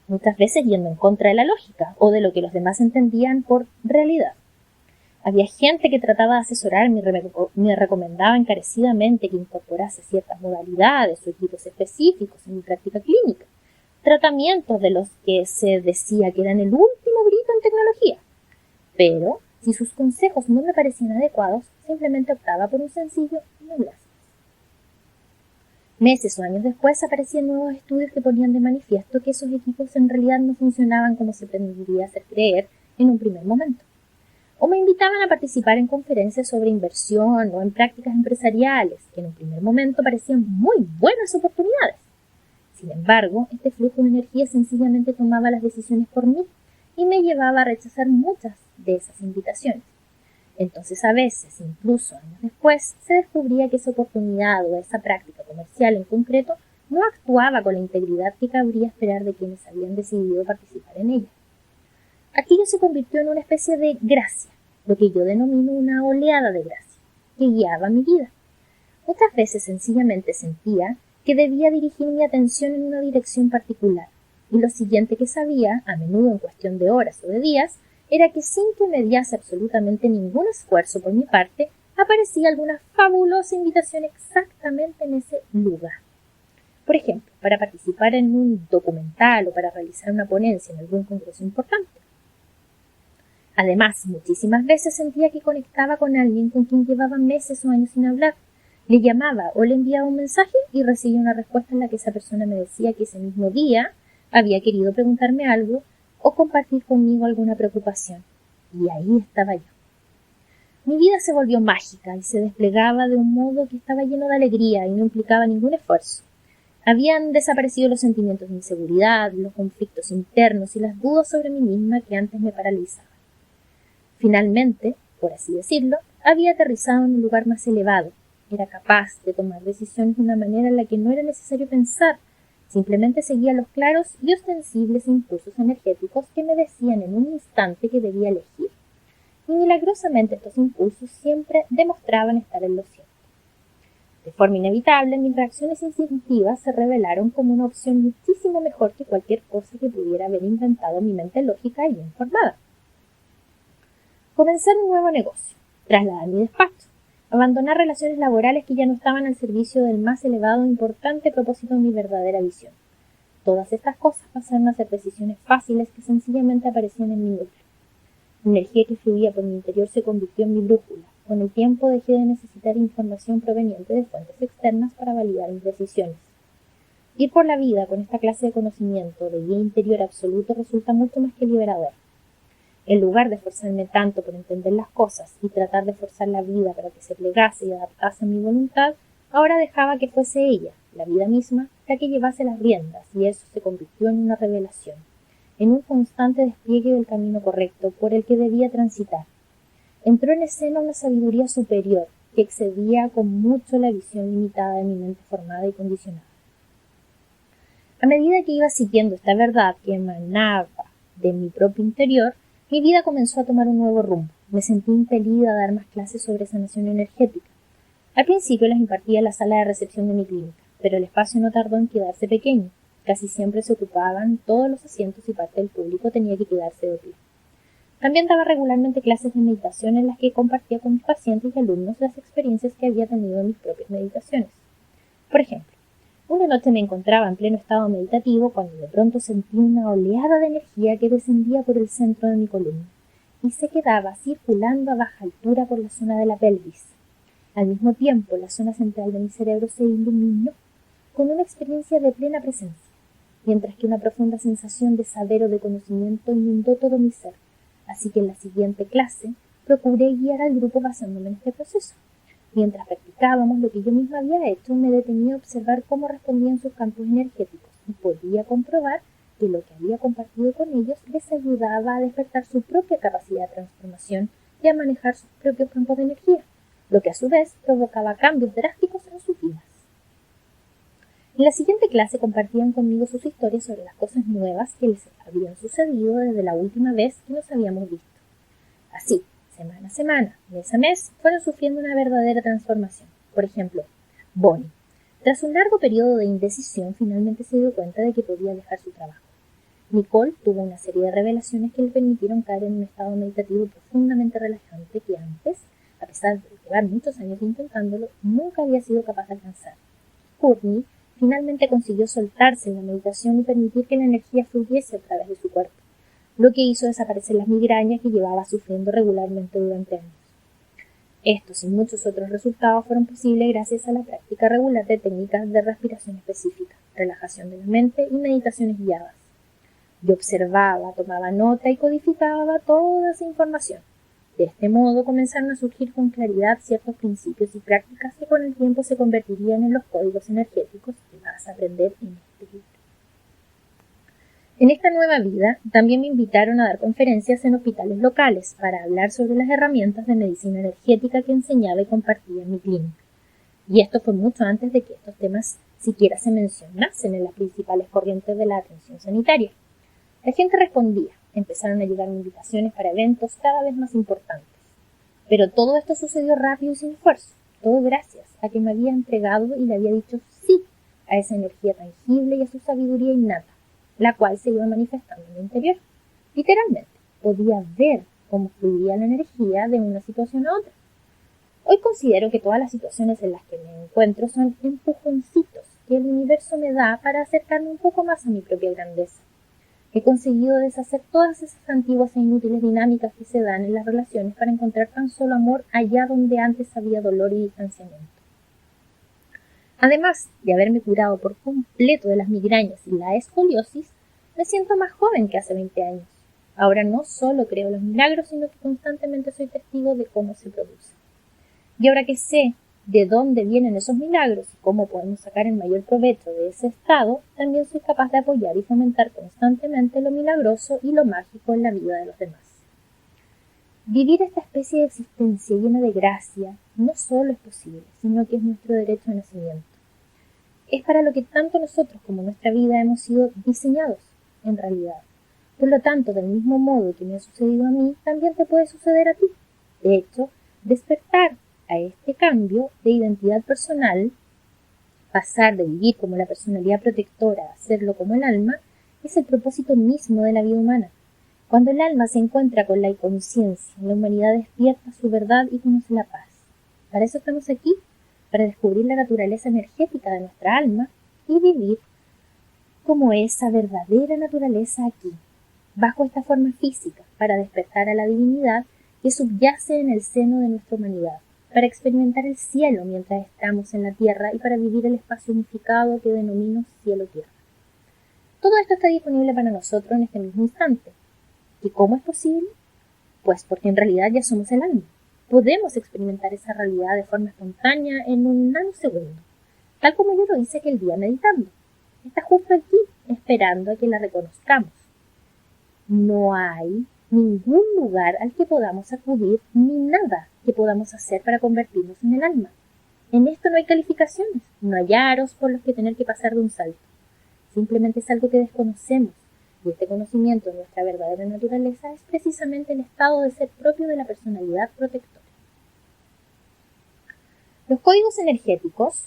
muchas veces yendo en contra de la lógica o de lo que los demás entendían por realidad. Había gente que trataba de asesorarme y me recomendaba encarecidamente que incorporase ciertas modalidades o equipos específicos en mi práctica clínica, tratamientos de los que se decía que eran el último grito en tecnología. Pero, si sus consejos no me parecían adecuados, simplemente optaba por un sencillo no gracias. Meses o años después aparecían nuevos estudios que ponían de manifiesto que esos equipos en realidad no funcionaban como se pretendía hacer creer en un primer momento. O me invitaban a participar en conferencias sobre inversión o en prácticas empresariales, que en un primer momento parecían muy buenas oportunidades. Sin embargo, este flujo de energía sencillamente tomaba las decisiones por mí y me llevaba a rechazar muchas de esas invitaciones. Entonces, a veces, incluso años después, se descubría que esa oportunidad o esa práctica comercial en concreto no actuaba con la integridad que cabría esperar de quienes habían decidido participar en ella. Aquello se convirtió en una especie de gracia, lo que yo denomino una oleada de gracia, que guiaba mi vida. Muchas veces sencillamente sentía que debía dirigir mi atención en una dirección particular, y lo siguiente que sabía, a menudo en cuestión de horas o de días, era que sin que mediase absolutamente ningún esfuerzo por mi parte, aparecía alguna fabulosa invitación exactamente en ese lugar. Por ejemplo, para participar en un documental o para realizar una ponencia en algún congreso importante. Además, muchísimas veces sentía que conectaba con alguien con quien llevaba meses o años sin hablar. Le llamaba o le enviaba un mensaje y recibía una respuesta en la que esa persona me decía que ese mismo día había querido preguntarme algo o compartir conmigo alguna preocupación. Y ahí estaba yo. Mi vida se volvió mágica y se desplegaba de un modo que estaba lleno de alegría y no implicaba ningún esfuerzo. Habían desaparecido los sentimientos de inseguridad, los conflictos internos y las dudas sobre mí misma que antes me paralizaban. Finalmente, por así decirlo, había aterrizado en un lugar más elevado. Era capaz de tomar decisiones de una manera en la que no era necesario pensar, simplemente seguía los claros y ostensibles impulsos energéticos que me decían en un instante que debía elegir. Y milagrosamente estos impulsos siempre demostraban estar en lo cierto. De forma inevitable, mis reacciones instintivas se revelaron como una opción muchísimo mejor que cualquier cosa que pudiera haber inventado mi mente lógica y bien formada. Comenzar un nuevo negocio, trasladar mi despacho, abandonar relaciones laborales que ya no estaban al servicio del más elevado e importante propósito de mi verdadera visión. Todas estas cosas pasaron a ser decisiones fáciles que sencillamente aparecían en mi núcleo. La energía que fluía por mi interior se convirtió en mi brújula. Con el tiempo dejé de necesitar información proveniente de fuentes externas para validar mis decisiones. Ir por la vida con esta clase de conocimiento, de guía interior absoluto, resulta mucho más que liberador. En lugar de esforzarme tanto por entender las cosas y tratar de forzar la vida para que se plegase y adaptase a mi voluntad, ahora dejaba que fuese ella, la vida misma, la que llevase las riendas, y eso se convirtió en una revelación, en un constante despliegue del camino correcto por el que debía transitar. Entró en escena una sabiduría superior que excedía con mucho la visión limitada de mi mente formada y condicionada. A medida que iba siguiendo esta verdad que emanaba de mi propio interior, mi vida comenzó a tomar un nuevo rumbo. Me sentí impelida a dar más clases sobre sanación energética. Al principio las impartía en la sala de recepción de mi clínica, pero el espacio no tardó en quedarse pequeño. Casi siempre se ocupaban todos los asientos y parte del público tenía que quedarse de pie. También daba regularmente clases de meditación en las que compartía con mis pacientes y alumnos las experiencias que había tenido en mis propias meditaciones. Por ejemplo, una noche me encontraba en pleno estado meditativo cuando de pronto sentí una oleada de energía que descendía por el centro de mi columna y se quedaba circulando a baja altura por la zona de la pelvis. Al mismo tiempo, la zona central de mi cerebro se iluminó con una experiencia de plena presencia, mientras que una profunda sensación de saber o de conocimiento inundó todo mi ser. Así que en la siguiente clase procuré guiar al grupo basándome en este proceso. Mientras practicábamos lo que yo misma había hecho, me detenía a observar cómo respondían sus campos energéticos y podía comprobar que lo que había compartido con ellos les ayudaba a despertar su propia capacidad de transformación y a manejar sus propios campos de energía, lo que a su vez provocaba cambios drásticos en sus vidas. En la siguiente clase compartían conmigo sus historias sobre las cosas nuevas que les habían sucedido desde la última vez que nos habíamos visto. Así, semana a semana, mes a mes, fueron sufriendo una verdadera transformación. Por ejemplo, Bonnie, tras un largo periodo de indecisión, finalmente se dio cuenta de que podía dejar su trabajo. Nicole tuvo una serie de revelaciones que le permitieron caer en un estado meditativo profundamente relajante que antes, a pesar de llevar muchos años intentándolo, nunca había sido capaz de alcanzar. Courtney finalmente consiguió soltarse en la meditación y permitir que la energía fluyese a través de su cuerpo, lo que hizo desaparecer las migrañas que llevaba sufriendo regularmente durante años. Estos y muchos otros resultados fueron posibles gracias a la práctica regular de técnicas de respiración específica, relajación de la mente y meditaciones guiadas. Yo observaba, tomaba nota y codificaba toda esa información. De este modo comenzaron a surgir con claridad ciertos principios y prácticas que con el tiempo se convertirían en los códigos energéticos que vas a aprender en este libro. En esta nueva vida también me invitaron a dar conferencias en hospitales locales para hablar sobre las herramientas de medicina energética que enseñaba y compartía en mi clínica. Y esto fue mucho antes de que estos temas siquiera se mencionasen en las principales corrientes de la atención sanitaria. La gente respondía, empezaron a llegar invitaciones para eventos cada vez más importantes. Pero todo esto sucedió rápido y sin esfuerzo, todo gracias a que me había entregado y le había dicho sí a esa energía tangible y a su sabiduría innata, la cual se iba manifestando en mi interior. Literalmente, podía ver cómo fluía la energía de una situación a otra. Hoy considero que todas las situaciones en las que me encuentro son empujoncitos que el universo me da para acercarme un poco más a mi propia grandeza. He conseguido deshacer todas esas antiguas e inútiles dinámicas que se dan en las relaciones para encontrar tan solo amor allá donde antes había dolor y distanciamiento. Además de haberme curado por completo de las migrañas y la escoliosis, me siento más joven que hace 20 años. Ahora no solo creo los milagros, sino que constantemente soy testigo de cómo se producen. Y ahora que sé de dónde vienen esos milagros y cómo podemos sacar el mayor provecho de ese estado, también soy capaz de apoyar y fomentar constantemente lo milagroso y lo mágico en la vida de los demás. Vivir esta especie de existencia llena de gracia no solo es posible, sino que es nuestro derecho de nacimiento. Es para lo que tanto nosotros como nuestra vida hemos sido diseñados, en realidad. Por lo tanto, del mismo modo que me ha sucedido a mí, también te puede suceder a ti. De hecho, despertar a este cambio de identidad personal, pasar de vivir como la personalidad protectora a hacerlo como el alma, es el propósito mismo de la vida humana. Cuando el alma se encuentra con la conciencia, la humanidad despierta su verdad y conoce la paz. Para eso estamos aquí, para descubrir la naturaleza energética de nuestra alma y vivir como esa verdadera naturaleza aquí, bajo esta forma física, para despertar a la divinidad que subyace en el seno de nuestra humanidad. para experimentar el cielo mientras estamos en la tierra y para vivir el espacio unificado que denomino cielo-tierra. Todo esto está disponible para nosotros en este mismo instante. ¿Y cómo es posible? Pues porque en realidad ya somos el alma. Podemos experimentar esa realidad de forma espontánea en un nanosegundo, tal como yo lo hice aquel día meditando. Está justo aquí, esperando a que la reconozcamos. No hay ningún lugar al que podamos acudir ni nada que podamos hacer para convertirnos en el alma. En esto no hay calificaciones, no hay aros por los que tener que pasar de un salto. Simplemente es algo que desconocemos, y este conocimiento de nuestra verdadera naturaleza es precisamente el estado de ser propio de la personalidad protectora. Los códigos energéticos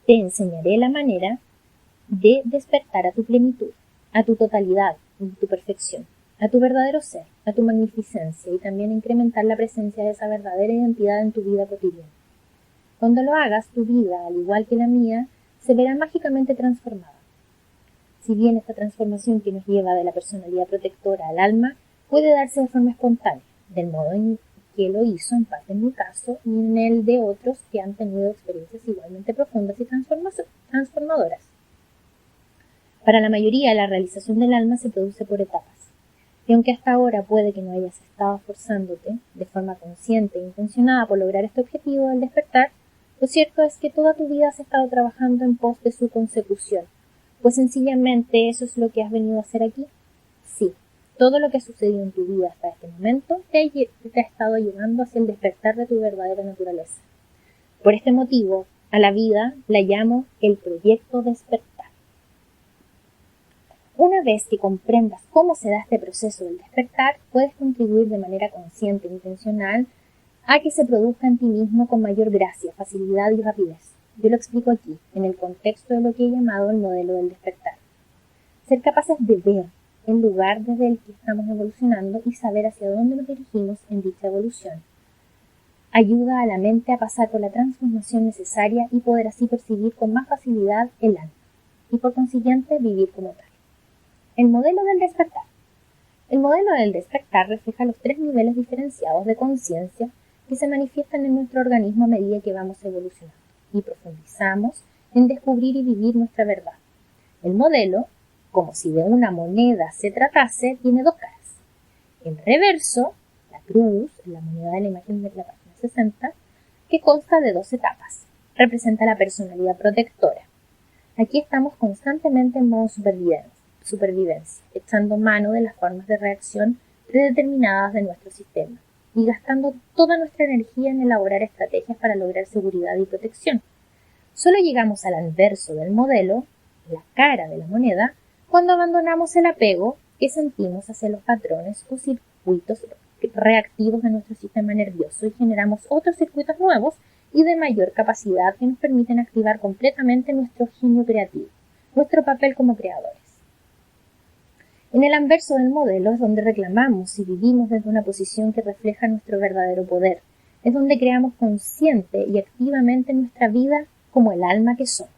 te enseñaré la manera de despertar a tu plenitud, a tu totalidad, a tu perfección, a tu verdadero ser, a tu magnificencia y también incrementar la presencia de esa verdadera identidad en tu vida cotidiana. Cuando lo hagas, tu vida, al igual que la mía, se verá mágicamente transformada. Si bien esta transformación que nos lleva de la personalidad protectora al alma puede darse de forma espontánea, del modo en que lo hizo en parte en mi caso y en el de otros que han tenido experiencias igualmente profundas y transformadoras. Para la mayoría, la realización del alma se produce por etapas. Y aunque hasta ahora puede que no hayas estado esforzándote de forma consciente e intencionada por lograr este objetivo del despertar, lo cierto es que toda tu vida has estado trabajando en pos de su consecución, pues sencillamente eso es lo que has venido a hacer aquí. Sí, todo lo que ha sucedido en tu vida hasta este momento te ha estado llevando hacia el despertar de tu verdadera naturaleza. Por este motivo, a la vida la llamo el proyecto despertar. Una vez que comprendas cómo se da este proceso del despertar, puedes contribuir de manera consciente e intencional a que se produzca en ti mismo con mayor gracia, facilidad y rapidez. Yo lo explico aquí, en el contexto de lo que he llamado el modelo del despertar. Ser capaces de ver el lugar desde el que estamos evolucionando y saber hacia dónde nos dirigimos en dicha evolución ayuda a la mente a pasar por la transformación necesaria y poder así percibir con más facilidad el alma, y por consiguiente vivir como tal. El modelo del despertar. El modelo del despertar refleja los 3 niveles diferenciados de conciencia que se manifiestan en nuestro organismo a medida que vamos evolucionando y profundizamos en descubrir y vivir nuestra verdad. El modelo, como si de una moneda se tratase, tiene 2 caras. En reverso, la cruz, la moneda de la imagen de la página 60, que consta de 2 etapas. Representa la personalidad protectora. Aquí estamos constantemente en modo supervivencia, echando mano de las formas de reacción predeterminadas de nuestro sistema y gastando toda nuestra energía en elaborar estrategias para lograr seguridad y protección. Solo llegamos al anverso del modelo, la cara de la moneda, cuando abandonamos el apego que sentimos hacia los patrones o circuitos reactivos de nuestro sistema nervioso y generamos otros circuitos nuevos y de mayor capacidad que nos permiten activar completamente nuestro genio creativo, nuestro papel como creadores. En el anverso del modelo es donde reclamamos y vivimos desde una posición que refleja nuestro verdadero poder. Es donde creamos consciente y activamente nuestra vida como el alma que somos.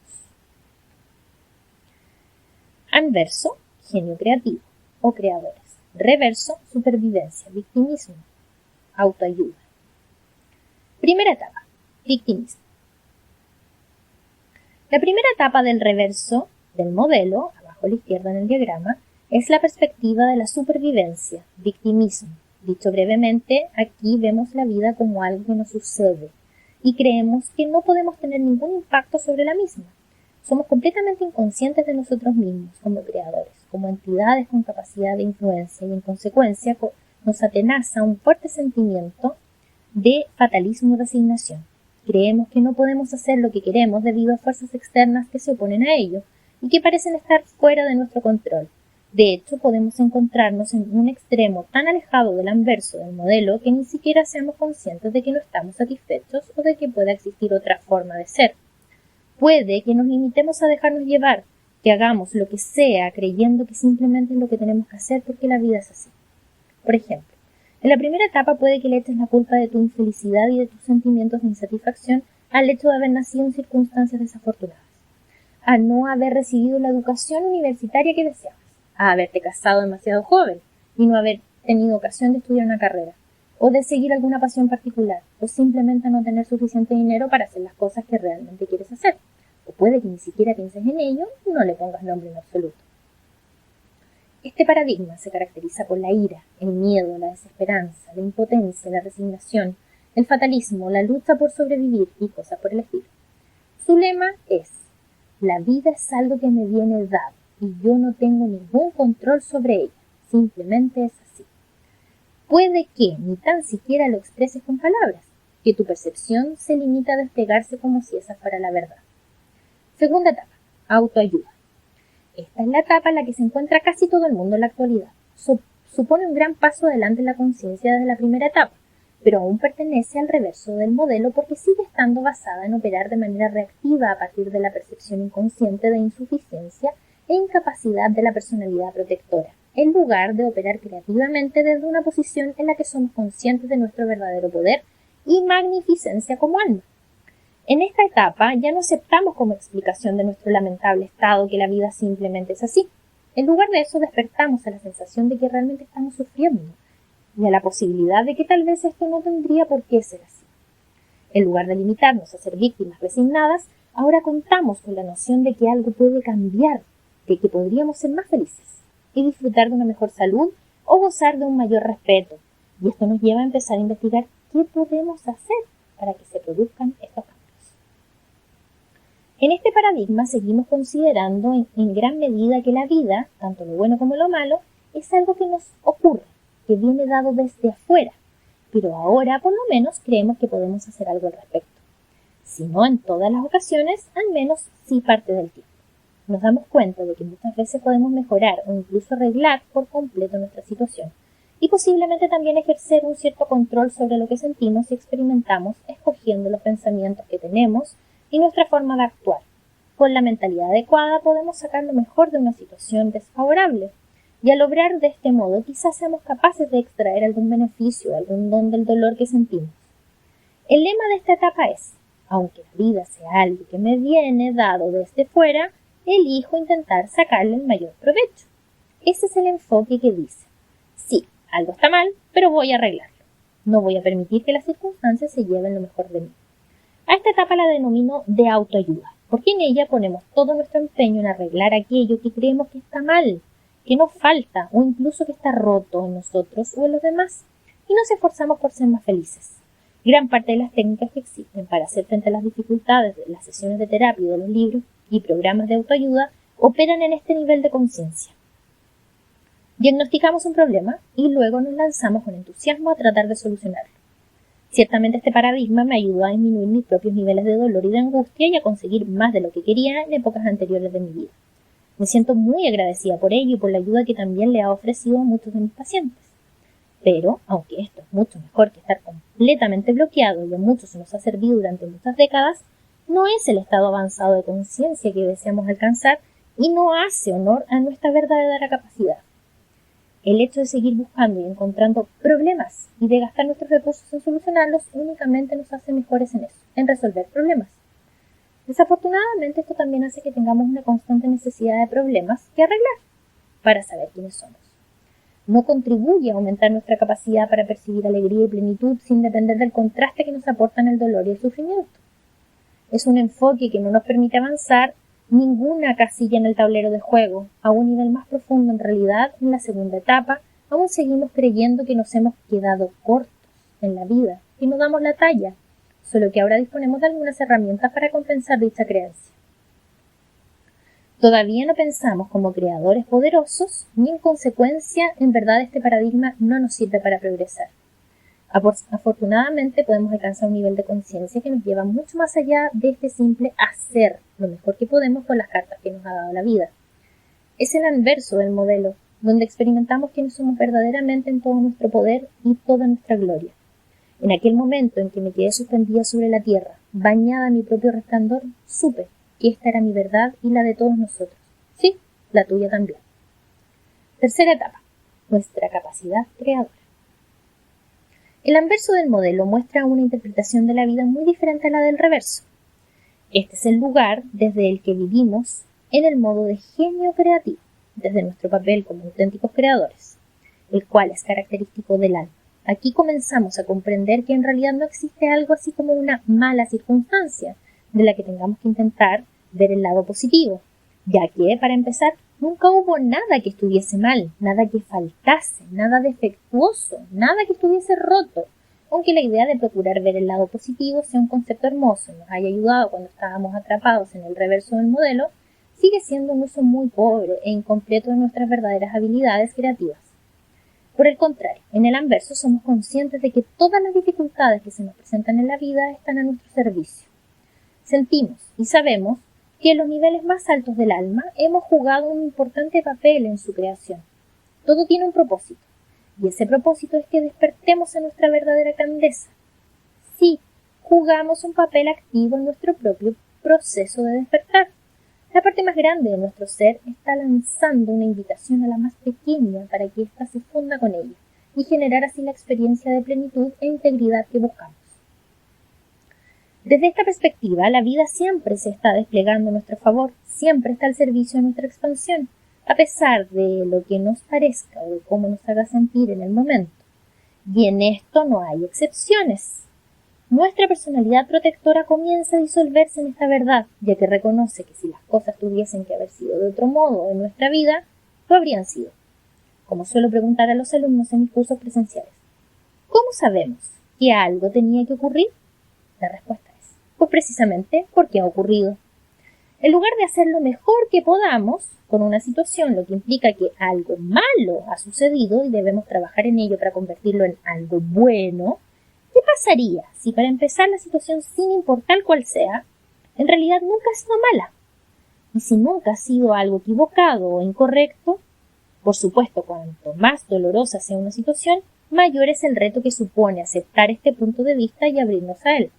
Anverso, genio creativo o creadores. Reverso, supervivencia, victimismo, autoayuda. Primera etapa, victimismo. La primera etapa del reverso del modelo, abajo a la izquierda en el diagrama, es la perspectiva de la supervivencia, victimismo. Dicho brevemente, aquí vemos la vida como algo que nos sucede y creemos que no podemos tener ningún impacto sobre la misma. Somos completamente inconscientes de nosotros mismos como creadores, como entidades con capacidad de influencia y en consecuencia nos atenaza un fuerte sentimiento de fatalismo y resignación. Creemos que no podemos hacer lo que queremos debido a fuerzas externas que se oponen a ello y que parecen estar fuera de nuestro control. De hecho, podemos encontrarnos en un extremo tan alejado del anverso del modelo que ni siquiera seamos conscientes de que no estamos satisfechos o de que pueda existir otra forma de ser. Puede que nos limitemos a dejarnos llevar, que hagamos lo que sea creyendo que simplemente es lo que tenemos que hacer porque la vida es así. Por ejemplo, en la primera etapa puede que le eches la culpa de tu infelicidad y de tus sentimientos de insatisfacción al hecho de haber nacido en circunstancias desafortunadas, a no haber recibido la educación universitaria que deseabas, a haberte casado demasiado joven y no haber tenido ocasión de estudiar una carrera, o de seguir alguna pasión particular, o simplemente no tener suficiente dinero para hacer las cosas que realmente quieres hacer. O puede que ni siquiera pienses en ello y no le pongas nombre en absoluto. Este paradigma se caracteriza por la ira, el miedo, la desesperanza, la impotencia, la resignación, el fatalismo, la lucha por sobrevivir y cosas por el estilo. Su lema es: la vida es algo que me viene dado y yo no tengo ningún control sobre ella, simplemente es así. Puede que ni tan siquiera lo expreses con palabras, que tu percepción se limita a desplegarse como si esa fuera la verdad. Segunda etapa, autoayuda. Esta es la etapa en la que se encuentra casi todo el mundo en la actualidad. Supone un gran paso adelante en la conciencia desde la primera etapa, pero aún pertenece al reverso del modelo porque sigue estando basada en operar de manera reactiva a partir de la percepción inconsciente de insuficiencia e incapacidad de la personalidad protectora, en lugar de operar creativamente desde una posición en la que somos conscientes de nuestro verdadero poder y magnificencia como alma. En esta etapa ya no aceptamos como explicación de nuestro lamentable estado que la vida simplemente es así. En lugar de eso despertamos a la sensación de que realmente estamos sufriendo y a la posibilidad de que tal vez esto no tendría por qué ser así. En lugar de limitarnos a ser víctimas resignadas, ahora contamos con la noción de que algo puede cambiar, de que podríamos ser más felices y disfrutar de una mejor salud o gozar de un mayor respeto. Y esto nos lleva a empezar a investigar qué podemos hacer para que se produzcan estos cambios. En este paradigma seguimos considerando en gran medida que la vida, tanto lo bueno como lo malo, es algo que nos ocurre, que viene dado desde afuera, pero ahora por lo menos creemos que podemos hacer algo al respecto. Si no en todas las ocasiones, al menos sí parte del tiempo. Nos damos cuenta de que muchas veces podemos mejorar o incluso arreglar por completo nuestra situación y posiblemente también ejercer un cierto control sobre lo que sentimos y experimentamos escogiendo los pensamientos que tenemos y nuestra forma de actuar. Con la mentalidad adecuada podemos sacar lo mejor de una situación desfavorable y al obrar de este modo quizás seamos capaces de extraer algún beneficio, algún don del dolor que sentimos. El lema de esta etapa es: aunque la vida sea algo que me viene dado desde fuera, elijo intentar sacarle el mayor provecho. Ese es el enfoque que dice: sí, algo está mal, pero voy a arreglarlo. No voy a permitir que las circunstancias se lleven lo mejor de mí. A esta etapa la denomino de autoayuda, porque en ella ponemos todo nuestro empeño en arreglar aquello que creemos que está mal, que nos falta o incluso que está roto en nosotros o en los demás, y nos esforzamos por ser más felices. Gran parte de las técnicas que existen para hacer frente a las dificultades de las sesiones de terapia, de los libros y programas de autoayuda operan en este nivel de conciencia. Diagnosticamos un problema y luego nos lanzamos con entusiasmo a tratar de solucionarlo. Ciertamente este paradigma me ayudó a disminuir mis propios niveles de dolor y de angustia y a conseguir más de lo que quería en épocas anteriores de mi vida. Me siento muy agradecida por ello y por la ayuda que también le ha ofrecido a muchos de mis pacientes. Pero, aunque esto es mucho mejor que estar completamente bloqueado y a muchos nos ha servido durante muchas décadas, no es el estado avanzado de conciencia que deseamos alcanzar y no hace honor a nuestra verdadera capacidad. El hecho de seguir buscando y encontrando problemas y de gastar nuestros recursos en solucionarlos únicamente nos hace mejores en eso, en resolver problemas. Desafortunadamente esto también hace que tengamos una constante necesidad de problemas que arreglar para saber quiénes somos. No contribuye a aumentar nuestra capacidad para percibir alegría y plenitud sin depender del contraste que nos aportan el dolor y el sufrimiento. Es un enfoque que no nos permite avanzar ninguna casilla en el tablero de juego. A un nivel más profundo, en realidad, en la segunda etapa, aún seguimos creyendo que nos hemos quedado cortos en la vida, que no damos la talla, solo que ahora disponemos de algunas herramientas para compensar dicha creencia. Todavía no pensamos como creadores poderosos y en consecuencia, en verdad este paradigma no nos sirve para progresar. Afortunadamente podemos alcanzar un nivel de conciencia que nos lleva mucho más allá de este simple hacer lo mejor que podemos con las cartas que nos ha dado la vida. Es el anverso del modelo, donde experimentamos quiénes somos verdaderamente en todo nuestro poder y toda nuestra gloria. En aquel momento en que me quedé suspendida sobre la tierra, bañada en mi propio resplandor, supe que esta era mi verdad y la de todos nosotros. Sí, la tuya también. Tercera etapa, nuestra capacidad creadora. El anverso del modelo muestra una interpretación de la vida muy diferente a la del reverso. Este es el lugar desde el que vivimos en el modo de genio creativo, desde nuestro papel como auténticos creadores, el cual es característico del alma. Aquí comenzamos a comprender que en realidad no existe algo así como una mala circunstancia, de la que tengamos que intentar ver el lado positivo, ya que, para empezar, nunca hubo nada que estuviese mal, nada que faltase, nada defectuoso, nada que estuviese roto. Aunque la idea de procurar ver el lado positivo sea un concepto hermoso y nos haya ayudado cuando estábamos atrapados en el reverso del modelo, sigue siendo un uso muy pobre e incompleto de nuestras verdaderas habilidades creativas. Por el contrario, en el anverso somos conscientes de que todas las dificultades que se nos presentan en la vida están a nuestro servicio. Sentimos y sabemos que en los niveles más altos del alma hemos jugado un importante papel en su creación. Todo tiene un propósito, y ese propósito es que despertemos a nuestra verdadera grandeza. Sí, jugamos un papel activo en nuestro propio proceso de despertar. La parte más grande de nuestro ser está lanzando una invitación a la más pequeña para que ésta se funda con ella y generar así la experiencia de plenitud e integridad que buscamos. Desde esta perspectiva, la vida siempre se está desplegando a nuestro favor, siempre está al servicio de nuestra expansión, a pesar de lo que nos parezca o de cómo nos haga sentir en el momento. Y en esto no hay excepciones. Nuestra personalidad protectora comienza a disolverse en esta verdad, ya que reconoce que si las cosas tuviesen que haber sido de otro modo en nuestra vida, lo habrían sido. Como suelo preguntar a los alumnos en mis cursos presenciales, ¿cómo sabemos que algo tenía que ocurrir? La respuesta es, pues precisamente porque ha ocurrido. En lugar de hacer lo mejor que podamos con una situación, lo que implica que algo malo ha sucedido y debemos trabajar en ello para convertirlo en algo bueno, ¿qué pasaría si para empezar la situación, sin importar cuál sea, en realidad nunca ha sido mala? Y si nunca ha sido algo equivocado o incorrecto, por supuesto, cuanto más dolorosa sea una situación, mayor es el reto que supone aceptar este punto de vista y abrirnos a él.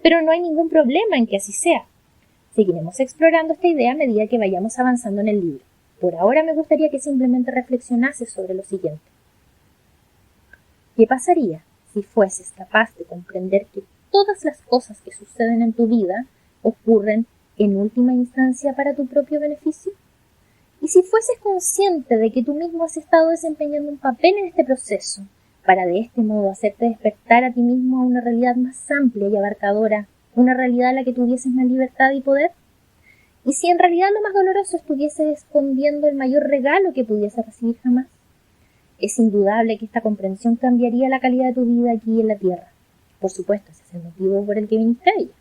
Pero no hay ningún problema en que así sea. Seguiremos explorando esta idea a medida que vayamos avanzando en el libro. Por ahora me gustaría que simplemente reflexionases sobre lo siguiente. ¿Qué pasaría si fueses capaz de comprender que todas las cosas que suceden en tu vida ocurren en última instancia para tu propio beneficio? ¿Y si fueses consciente de que tú mismo has estado desempeñando un papel en este proceso, para de este modo hacerte despertar a ti mismo a una realidad más amplia y abarcadora, una realidad en la que tuvieses más libertad y poder? ¿Y si en realidad lo más doloroso estuviese escondiendo el mayor regalo que pudiese recibir jamás? Es indudable que esta comprensión cambiaría la calidad de tu vida aquí en la Tierra. Por supuesto, ese es el motivo por el que viniste a ella.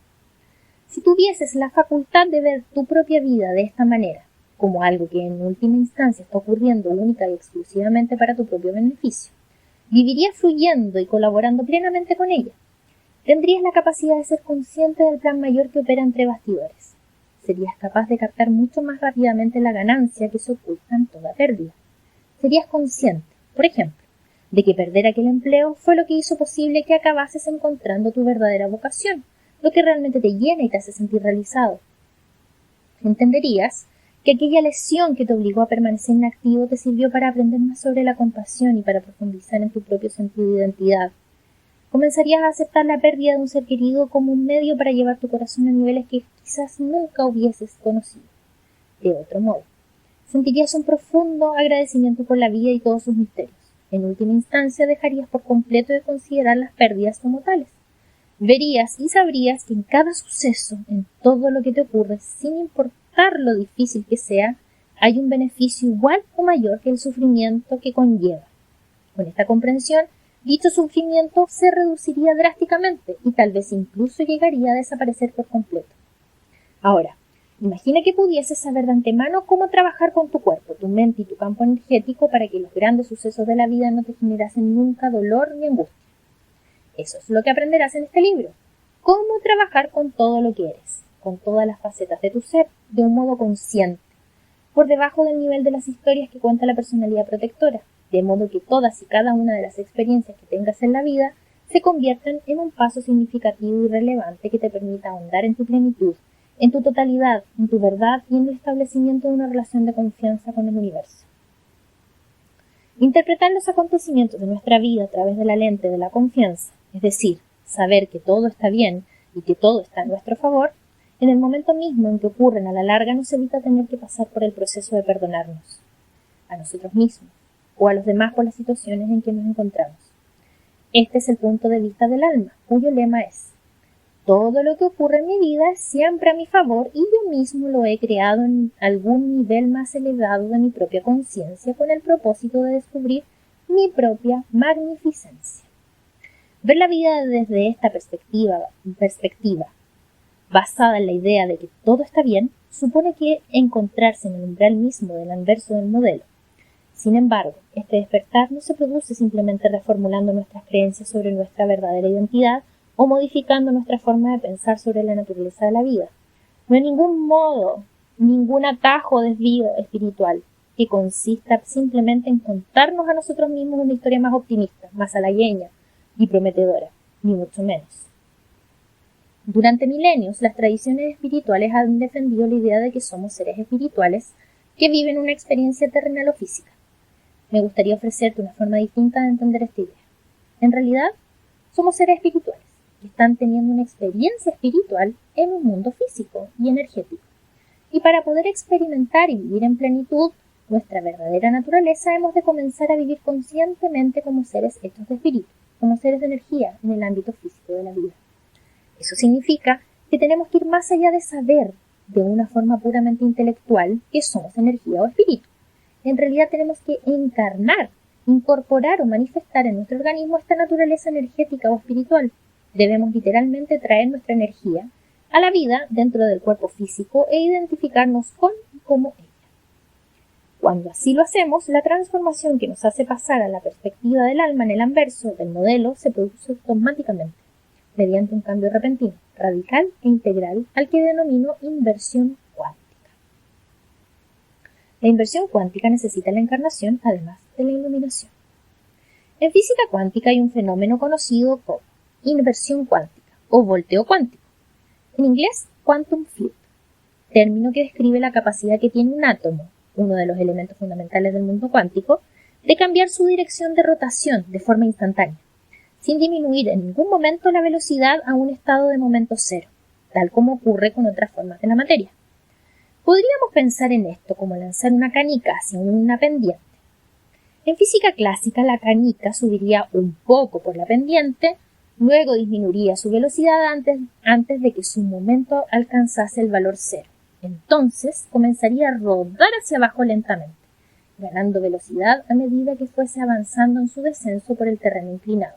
Si tuvieses la facultad de ver tu propia vida de esta manera, como algo que en última instancia está ocurriendo única y exclusivamente para tu propio beneficio, vivirías fluyendo y colaborando plenamente con ella. Tendrías la capacidad de ser consciente del plan mayor que opera entre bastidores. Serías capaz de captar mucho más rápidamente la ganancia que se oculta en toda pérdida. Serías consciente, por ejemplo, de que perder aquel empleo fue lo que hizo posible que acabases encontrando tu verdadera vocación, lo que realmente te llena y te hace sentir realizado. Entenderías que aquella lesión que te obligó a permanecer inactivo te sirvió para aprender más sobre la compasión y para profundizar en tu propio sentido de identidad. Comenzarías a aceptar la pérdida de un ser querido como un medio para llevar tu corazón a niveles que quizás nunca hubieses conocido. De otro modo, sentirías un profundo agradecimiento por la vida y todos sus misterios. En última instancia, dejarías por completo de considerar las pérdidas como tales. Verías y sabrías que en cada suceso, en todo lo que te ocurre, sin importar lo difícil que sea, hay un beneficio igual o mayor que el sufrimiento que conlleva. Con esta comprensión, dicho sufrimiento se reduciría drásticamente y tal vez incluso llegaría a desaparecer por completo. Ahora, imagina que pudieses saber de antemano cómo trabajar con tu cuerpo, tu mente y tu campo energético para que los grandes sucesos de la vida no te generasen nunca dolor ni angustia. Eso es lo que aprenderás en este libro. Cómo trabajar con todo lo que eres, con todas las facetas de tu ser, de un modo consciente, por debajo del nivel de las historias que cuenta la personalidad protectora, de modo que todas y cada una de las experiencias que tengas en la vida se conviertan en un paso significativo y relevante que te permita ahondar en tu plenitud, en tu totalidad, en tu verdad y en el establecimiento de una relación de confianza con el universo. Interpretar los acontecimientos de nuestra vida a través de la lente de la confianza, es decir, saber que todo está bien y que todo está a nuestro favor, en el momento mismo en que ocurren a la larga nos evita tener que pasar por el proceso de perdonarnos, a nosotros mismos o a los demás por las situaciones en que nos encontramos. Este es el punto de vista del alma, cuyo lema es: todo lo que ocurre en mi vida es siempre a mi favor y yo mismo lo he creado en algún nivel más elevado de mi propia conciencia con el propósito de descubrir mi propia magnificencia. Ver la vida desde esta perspectiva basada en la idea de que todo está bien, supone que encontrarse en el umbral mismo del anverso del modelo. Sin embargo, este despertar no se produce simplemente reformulando nuestras creencias sobre nuestra verdadera identidad o modificando nuestra forma de pensar sobre la naturaleza de la vida. No hay ningún modo, ningún atajo o desvío espiritual que consista simplemente en contarnos a nosotros mismos una historia más optimista, más halagüeña y prometedora, ni mucho menos. Durante milenios, las tradiciones espirituales han defendido la idea de que somos seres espirituales que viven una experiencia terrenal o física. Me gustaría ofrecerte una forma distinta de entender esta idea. En realidad, somos seres espirituales que están teniendo una experiencia espiritual en un mundo físico y energético. Y para poder experimentar y vivir en plenitud nuestra verdadera naturaleza, hemos de comenzar a vivir conscientemente como seres hechos de espíritu, como seres de energía en el ámbito físico de la vida. Eso significa que tenemos que ir más allá de saber, de una forma puramente intelectual, que somos energía o espíritu. En realidad tenemos que encarnar, incorporar o manifestar en nuestro organismo esta naturaleza energética o espiritual. Debemos literalmente traer nuestra energía a la vida dentro del cuerpo físico e identificarnos con y como ella. Cuando así lo hacemos, la transformación que nos hace pasar a la perspectiva del alma en el anverso del modelo se produce automáticamente, mediante un cambio repentino, radical e integral al que denomino inversión cuántica. La inversión cuántica necesita la encarnación, además de la iluminación. En física cuántica hay un fenómeno conocido como inversión cuántica o volteo cuántico, en inglés quantum field, término que describe la capacidad que tiene un átomo, uno de los elementos fundamentales del mundo cuántico, de cambiar su dirección de rotación de forma instantánea, sin disminuir en ningún momento la velocidad a un estado de momento cero, tal como ocurre con otras formas de la materia. Podríamos pensar en esto como lanzar una canica hacia una pendiente. En física clásica, la canica subiría un poco por la pendiente, luego disminuiría su velocidad antes de que su momento alcanzase el valor cero. Entonces comenzaría a rodar hacia abajo lentamente, ganando velocidad a medida que fuese avanzando en su descenso por el terreno inclinado.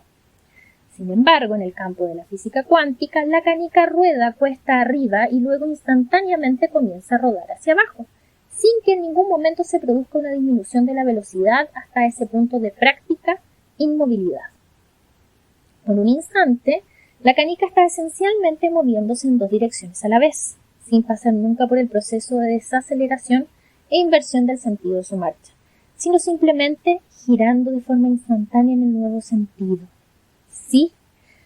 Sin embargo, en el campo de la física cuántica, la canica rueda cuesta arriba y luego instantáneamente comienza a rodar hacia abajo, sin que en ningún momento se produzca una disminución de la velocidad hasta ese punto de práctica inmovilidad. Por un instante, la canica está esencialmente moviéndose en dos direcciones a la vez, sin pasar nunca por el proceso de desaceleración e inversión del sentido de su marcha, sino simplemente girando de forma instantánea en el nuevo sentido. Sí,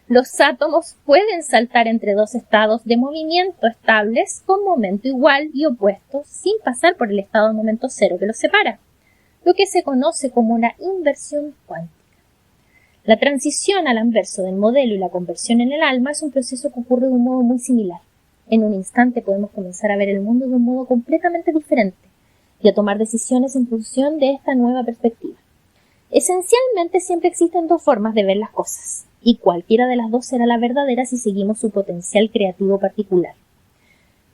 los átomos pueden saltar entre dos estados de movimiento estables con momento igual y opuesto sin pasar por el estado de momento cero que los separa, lo que se conoce como la inversión cuántica. La transición al anverso del modelo y la conversión en el alma es un proceso que ocurre de un modo muy similar. En un instante podemos comenzar a ver el mundo de un modo completamente diferente y a tomar decisiones en función de esta nueva perspectiva. Esencialmente siempre existen dos formas de ver las cosas, y cualquiera de las dos será la verdadera si seguimos su potencial creativo particular.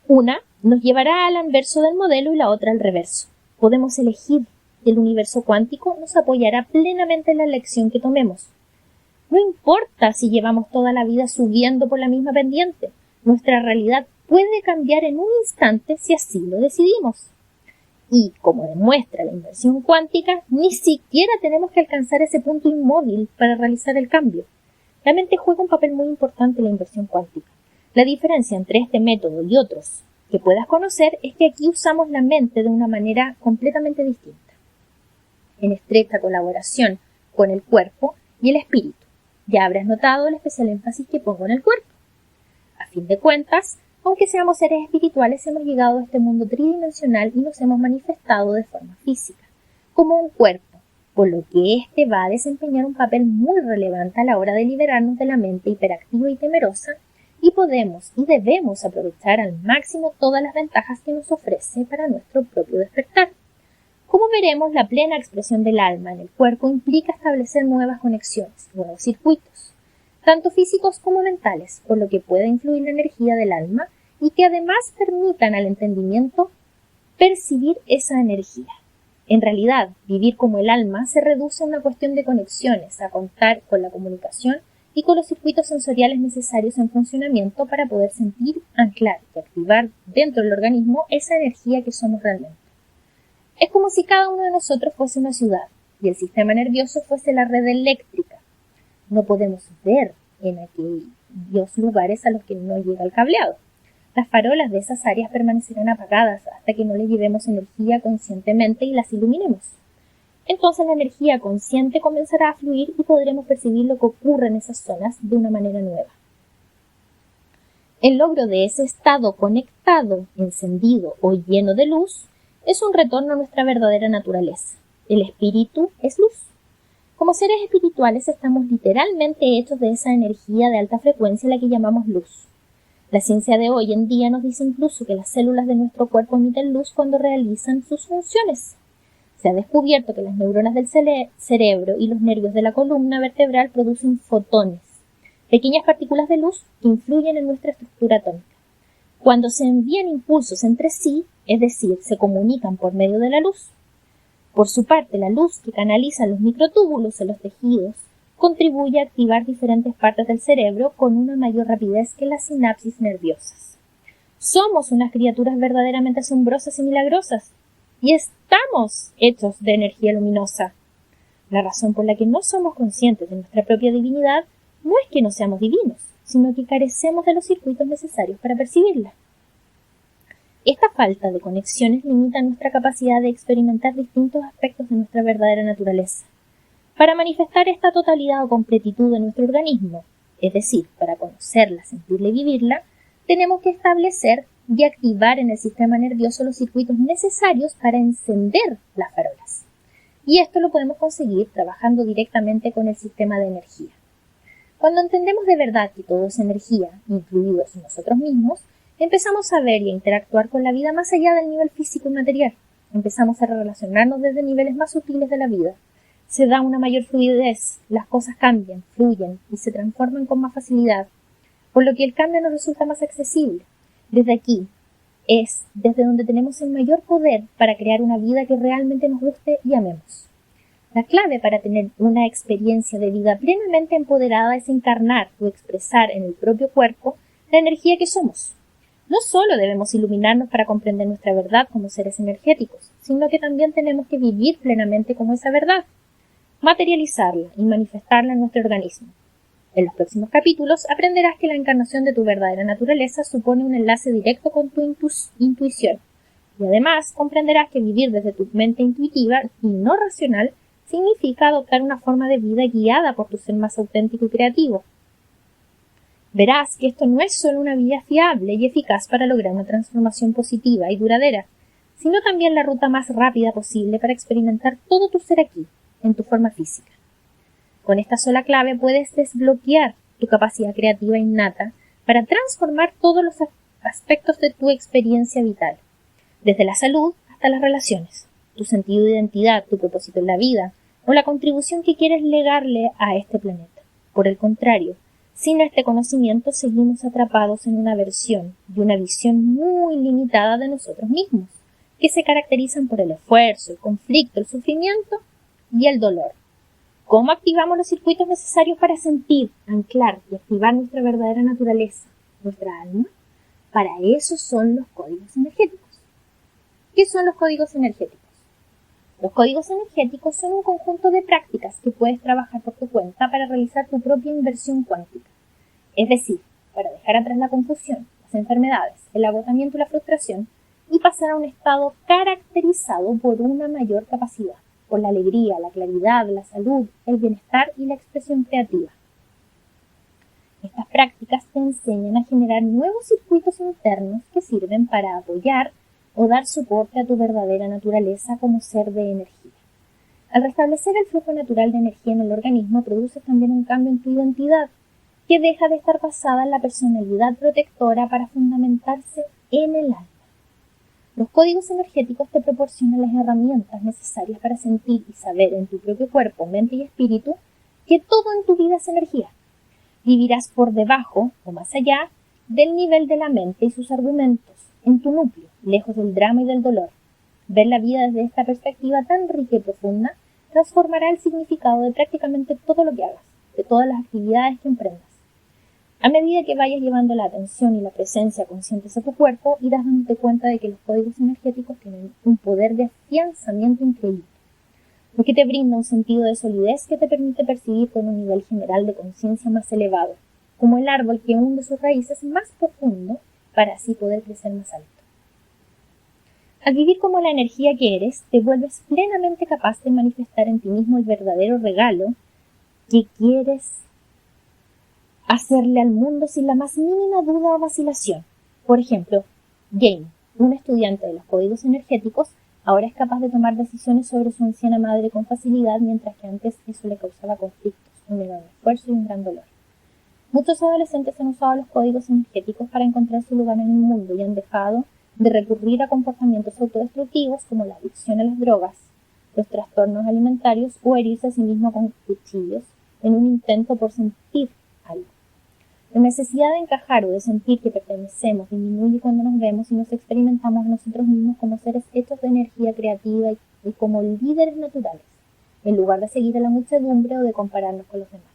Una nos llevará al anverso del modelo y la otra al reverso. Podemos elegir y el universo cuántico nos apoyará plenamente en la elección que tomemos. No importa si llevamos toda la vida subiendo por la misma pendiente, nuestra realidad puede cambiar en un instante si así lo decidimos. Y, como demuestra la inversión cuántica, ni siquiera tenemos que alcanzar ese punto inmóvil para realizar el cambio. La mente juega un papel muy importante en la inversión cuántica. La diferencia entre este método y otros que puedas conocer es que aquí usamos la mente de una manera completamente distinta, en estrecha colaboración con el cuerpo y el espíritu. Ya habrás notado el especial énfasis que pongo en el cuerpo. A fin de cuentas, aunque seamos seres espirituales, hemos llegado a este mundo tridimensional y nos hemos manifestado de forma física, como un cuerpo, por lo que éste va a desempeñar un papel muy relevante a la hora de liberarnos de la mente hiperactiva y temerosa, y podemos y debemos aprovechar al máximo todas las ventajas que nos ofrece para nuestro propio despertar. Como veremos, la plena expresión del alma en el cuerpo implica establecer nuevas conexiones, nuevos circuitos, tanto físicos como mentales, por lo que puede influir la energía del alma y que además permitan al entendimiento percibir esa energía. En realidad, vivir como el alma se reduce a una cuestión de conexiones, a contar con la comunicación y con los circuitos sensoriales necesarios en funcionamiento para poder sentir, anclar y activar dentro del organismo esa energía que somos realmente. Es como si cada uno de nosotros fuese una ciudad y el sistema nervioso fuese la red eléctrica. No podemos ver en aquellos lugares a los que no llega el cableado. Las farolas de esas áreas permanecerán apagadas hasta que no les llevemos energía conscientemente y las iluminemos. Entonces la energía consciente comenzará a fluir y podremos percibir lo que ocurre en esas zonas de una manera nueva. El logro de ese estado conectado, encendido o lleno de luz es un retorno a nuestra verdadera naturaleza. El espíritu es luz. Como seres espirituales estamos literalmente hechos de esa energía de alta frecuencia a la que llamamos luz. La ciencia de hoy en día nos dice incluso que las células de nuestro cuerpo emiten luz cuando realizan sus funciones. Se ha descubierto que las neuronas del cerebro y los nervios de la columna vertebral producen fotones, pequeñas partículas de luz que influyen en nuestra estructura atómica. Cuando se envían impulsos entre sí, es decir, se comunican por medio de la luz. Por su parte, la luz que canaliza los microtúbulos en los tejidos contribuye a activar diferentes partes del cerebro con una mayor rapidez que las sinapsis nerviosas. Somos unas criaturas verdaderamente asombrosas y milagrosas, y estamos hechos de energía luminosa. La razón por la que no somos conscientes de nuestra propia divinidad no es que no seamos divinos, sino que carecemos de los circuitos necesarios para percibirla. Esta falta de conexiones limita nuestra capacidad de experimentar distintos aspectos de nuestra verdadera naturaleza. Para manifestar esta totalidad o completitud de nuestro organismo, es decir, para conocerla, sentirla y vivirla, tenemos que establecer y activar en el sistema nervioso los circuitos necesarios para encender las farolas. Y esto lo podemos conseguir trabajando directamente con el sistema de energía. Cuando entendemos de verdad que todo es energía, incluidos nosotros mismos, empezamos a ver y a interactuar con la vida más allá del nivel físico y material. Empezamos a relacionarnos desde niveles más sutiles de la vida. Se da una mayor fluidez, las cosas cambian, fluyen y se transforman con más facilidad, por lo que el cambio nos resulta más accesible. Desde aquí es desde donde tenemos el mayor poder para crear una vida que realmente nos guste y amemos. La clave para tener una experiencia de vida plenamente empoderada es encarnar o expresar en el propio cuerpo la energía que somos. No solo debemos iluminarnos para comprender nuestra verdad como seres energéticos, sino que también tenemos que vivir plenamente como esa verdad, materializarla y manifestarla en nuestro organismo. En los próximos capítulos aprenderás que la encarnación de tu verdadera naturaleza supone un enlace directo con tu intuición, y además comprenderás que vivir desde tu mente intuitiva y no racional significa adoptar una forma de vida guiada por tu ser más auténtico y creativo. Verás que esto no es solo una vía fiable y eficaz para lograr una transformación positiva y duradera, sino también la ruta más rápida posible para experimentar todo tu ser aquí, en tu forma física. Con esta sola clave puedes desbloquear tu capacidad creativa innata para transformar todos los aspectos de tu experiencia vital, desde la salud hasta las relaciones, tu sentido de identidad, tu propósito en la vida o la contribución que quieres legarle a este planeta. Por el contrario, sin este conocimiento seguimos atrapados en una versión y una visión muy limitada de nosotros mismos, que se caracterizan por el esfuerzo, el conflicto, el sufrimiento y el dolor. ¿Cómo activamos los circuitos necesarios para sentir, anclar y activar nuestra verdadera naturaleza, nuestra alma? Para eso son los códigos energéticos. ¿Qué son los códigos energéticos? Los códigos energéticos son un conjunto de prácticas que puedes trabajar por tu cuenta para realizar tu propia inversión cuántica. Es decir, para dejar atrás la confusión, las enfermedades, el agotamiento y la frustración y pasar a un estado caracterizado por una mayor capacidad, por la alegría, la claridad, la salud, el bienestar y la expresión creativa. Estas prácticas te enseñan a generar nuevos circuitos internos que sirven para apoyar o dar soporte a tu verdadera naturaleza como ser de energía. Al restablecer el flujo natural de energía en el organismo, produces también un cambio en tu identidad, que deja de estar basada en la personalidad protectora para fundamentarse en el alma. Los códigos energéticos te proporcionan las herramientas necesarias para sentir y saber en tu propio cuerpo, mente y espíritu que todo en tu vida es energía. Vivirás por debajo o más allá del nivel de la mente y sus argumentos, en tu núcleo, lejos del drama y del dolor. Ver la vida desde esta perspectiva tan rica y profunda transformará el significado de prácticamente todo lo que hagas, de todas las actividades que emprendas. A medida que vayas llevando la atención y la presencia conscientes a tu cuerpo, irás dándote cuenta de que los códigos energéticos tienen un poder de afianzamiento increíble, lo que te brinda un sentido de solidez que te permite percibir con un nivel general de conciencia más elevado, como el árbol que hunde sus raíces más profundo para así poder crecer más alto. Al vivir como la energía que eres, te vuelves plenamente capaz de manifestar en ti mismo el verdadero regalo que quieres hacerle al mundo sin la más mínima duda o vacilación. Por ejemplo, Jane, un estudiante de los códigos energéticos, ahora es capaz de tomar decisiones sobre su anciana madre con facilidad, mientras que antes eso le causaba conflictos, un enorme esfuerzo y un gran dolor. Muchos adolescentes han usado los códigos energéticos para encontrar su lugar en el mundo y han dejado de recurrir a comportamientos autodestructivos como la adicción a las drogas, los trastornos alimentarios o herirse a sí mismo con cuchillos en un intento por sentir algo. La necesidad de encajar o de sentir que pertenecemos disminuye cuando nos vemos y nos experimentamos a nosotros mismos como seres hechos de energía creativa y como líderes naturales, en lugar de seguir a la muchedumbre o de compararnos con los demás.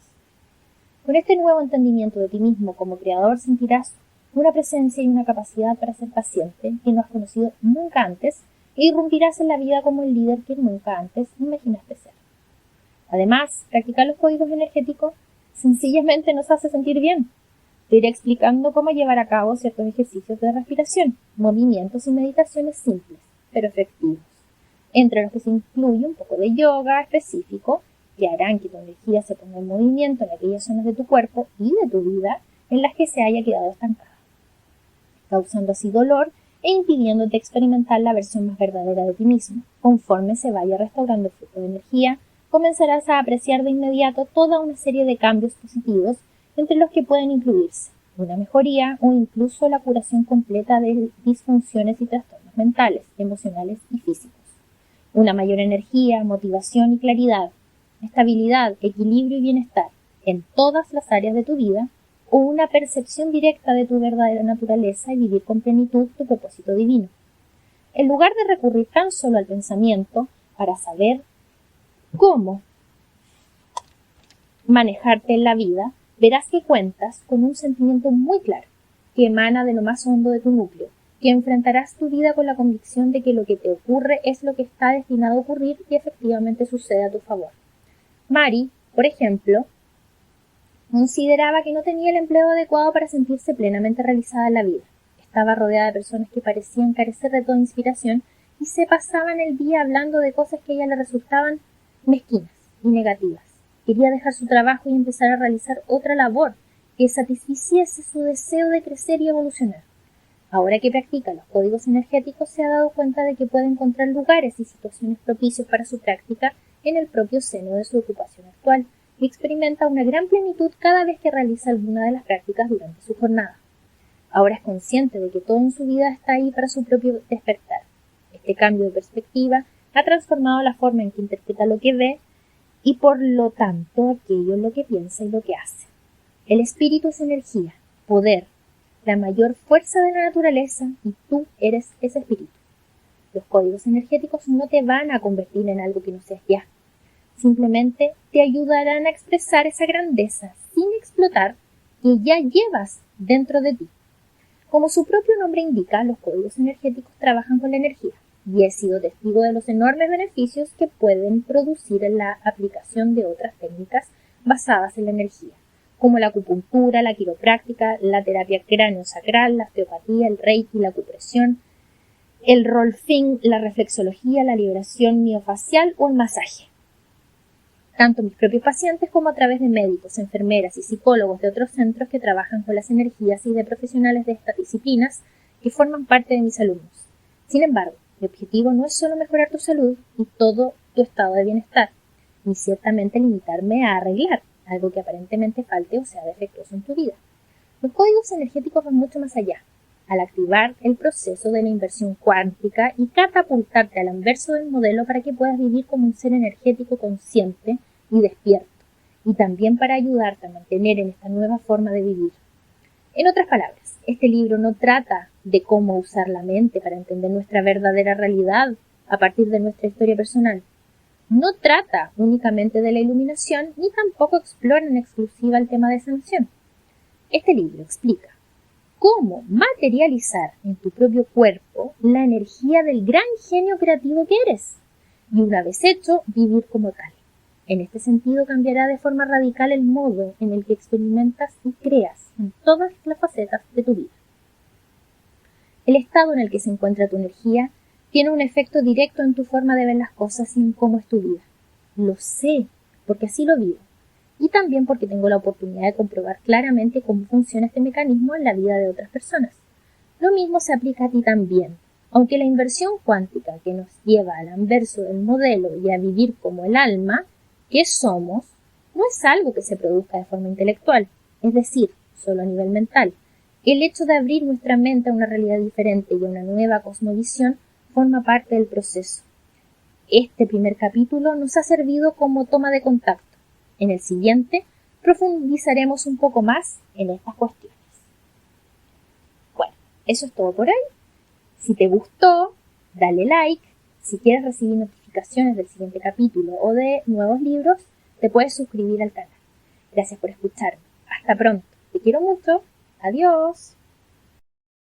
Con este nuevo entendimiento de ti mismo como creador sentirás una presencia y una capacidad para ser paciente que no has conocido nunca antes e irrumpirás en la vida como el líder que nunca antes imaginaste ser. Además, practicar los códigos energéticos sencillamente nos hace sentir bien. Te iré explicando cómo llevar a cabo ciertos ejercicios de respiración, movimientos y meditaciones simples, pero efectivos, entre los que se incluye un poco de yoga específico que harán que tu energía se ponga en movimiento en aquellas zonas de tu cuerpo y de tu vida en las que se haya quedado estancada, causando así dolor e impidiéndote experimentar la versión más verdadera de ti mismo. Conforme se vaya restaurando el flujo de energía, comenzarás a apreciar de inmediato toda una serie de cambios positivos, entre los que pueden incluirse una mejoría o incluso la curación completa de disfunciones y trastornos mentales, emocionales y físicos, una mayor energía, motivación y claridad, estabilidad, equilibrio y bienestar en todas las áreas de tu vida, o una percepción directa de tu verdadera naturaleza y vivir con plenitud tu propósito divino. En lugar de recurrir tan solo al pensamiento para saber cómo manejarte en la vida, verás que cuentas con un sentimiento muy claro, que emana de lo más hondo de tu núcleo, que enfrentarás tu vida con la convicción de que lo que te ocurre es lo que está destinado a ocurrir y efectivamente sucede a tu favor. Mari, por ejemplo, consideraba que no tenía el empleo adecuado para sentirse plenamente realizada en la vida. Estaba rodeada de personas que parecían carecer de toda inspiración y se pasaban el día hablando de cosas que a ella le resultaban mezquinas y negativas. Quería dejar su trabajo y empezar a realizar otra labor que satisficiese su deseo de crecer y evolucionar. Ahora que practica los códigos energéticos, se ha dado cuenta de que puede encontrar lugares y situaciones propicios para su práctica en el propio seno de su ocupación actual y experimenta una gran plenitud cada vez que realiza alguna de las prácticas durante su jornada. Ahora es consciente de que todo en su vida está ahí para su propio despertar. Este cambio de perspectiva ha transformado la forma en que interpreta lo que ve y por lo tanto aquello en lo que piensa y lo que hace. El espíritu es energía, poder, la mayor fuerza de la naturaleza y tú eres ese espíritu. Los códigos energéticos no te van a convertir en algo que no seas ya. Simplemente te ayudarán a expresar esa grandeza sin explotar que ya llevas dentro de ti. Como su propio nombre indica, los códigos energéticos trabajan con la energía y he sido testigo de los enormes beneficios que pueden producir en la aplicación de otras técnicas basadas en la energía, como la acupuntura, la quiropráctica, la terapia cráneo-sacral, la osteopatía, el reiki, la acupresión, el rolfing, la reflexología, la liberación miofacial o el masaje. Tanto mis propios pacientes como a través de médicos, enfermeras y psicólogos de otros centros que trabajan con las energías y de profesionales de estas disciplinas que forman parte de mis alumnos. Sin embargo, mi objetivo no es solo mejorar tu salud y todo tu estado de bienestar, ni ciertamente limitarme a arreglar algo que aparentemente falte o sea defectuoso en tu vida. Los códigos energéticos van mucho más allá. al activar el proceso de la inversión cuántica y catapultarte al anverso del modelo para que puedas vivir como un ser energético consciente y despierto, y también para ayudarte a mantener en esta nueva forma de vivir. En otras palabras, este libro no trata de cómo usar la mente para entender nuestra verdadera realidad a partir de nuestra historia personal. No trata únicamente de la iluminación, ni tampoco explora en exclusiva el tema de sanación. Este libro explica cómo materializar en tu propio cuerpo la energía del gran genio creativo que eres, y una vez hecho, vivir como tal. En este sentido, cambiará de forma radical el modo en el que experimentas y creas en todas las facetas de tu vida. El estado en el que se encuentra tu energía tiene un efecto directo en tu forma de ver las cosas y en cómo es tu vida. Lo sé, porque así lo vivo. Y también porque tengo la oportunidad de comprobar claramente cómo funciona este mecanismo en la vida de otras personas. Lo mismo se aplica a ti también. Aunque la inversión cuántica que nos lleva al anverso del modelo y a vivir como el alma que somos, no es algo que se produzca de forma intelectual, es decir, solo a nivel mental. El hecho de abrir nuestra mente a una realidad diferente y a una nueva cosmovisión forma parte del proceso. Este primer capítulo nos ha servido como toma de contacto. En el siguiente profundizaremos un poco más en estas cuestiones. Bueno, eso es todo por hoy. Si te gustó, dale like. Si quieres recibir notificaciones del siguiente capítulo o de nuevos libros, te puedes suscribir al canal. Gracias por escucharme. Hasta pronto. Te quiero mucho. Adiós.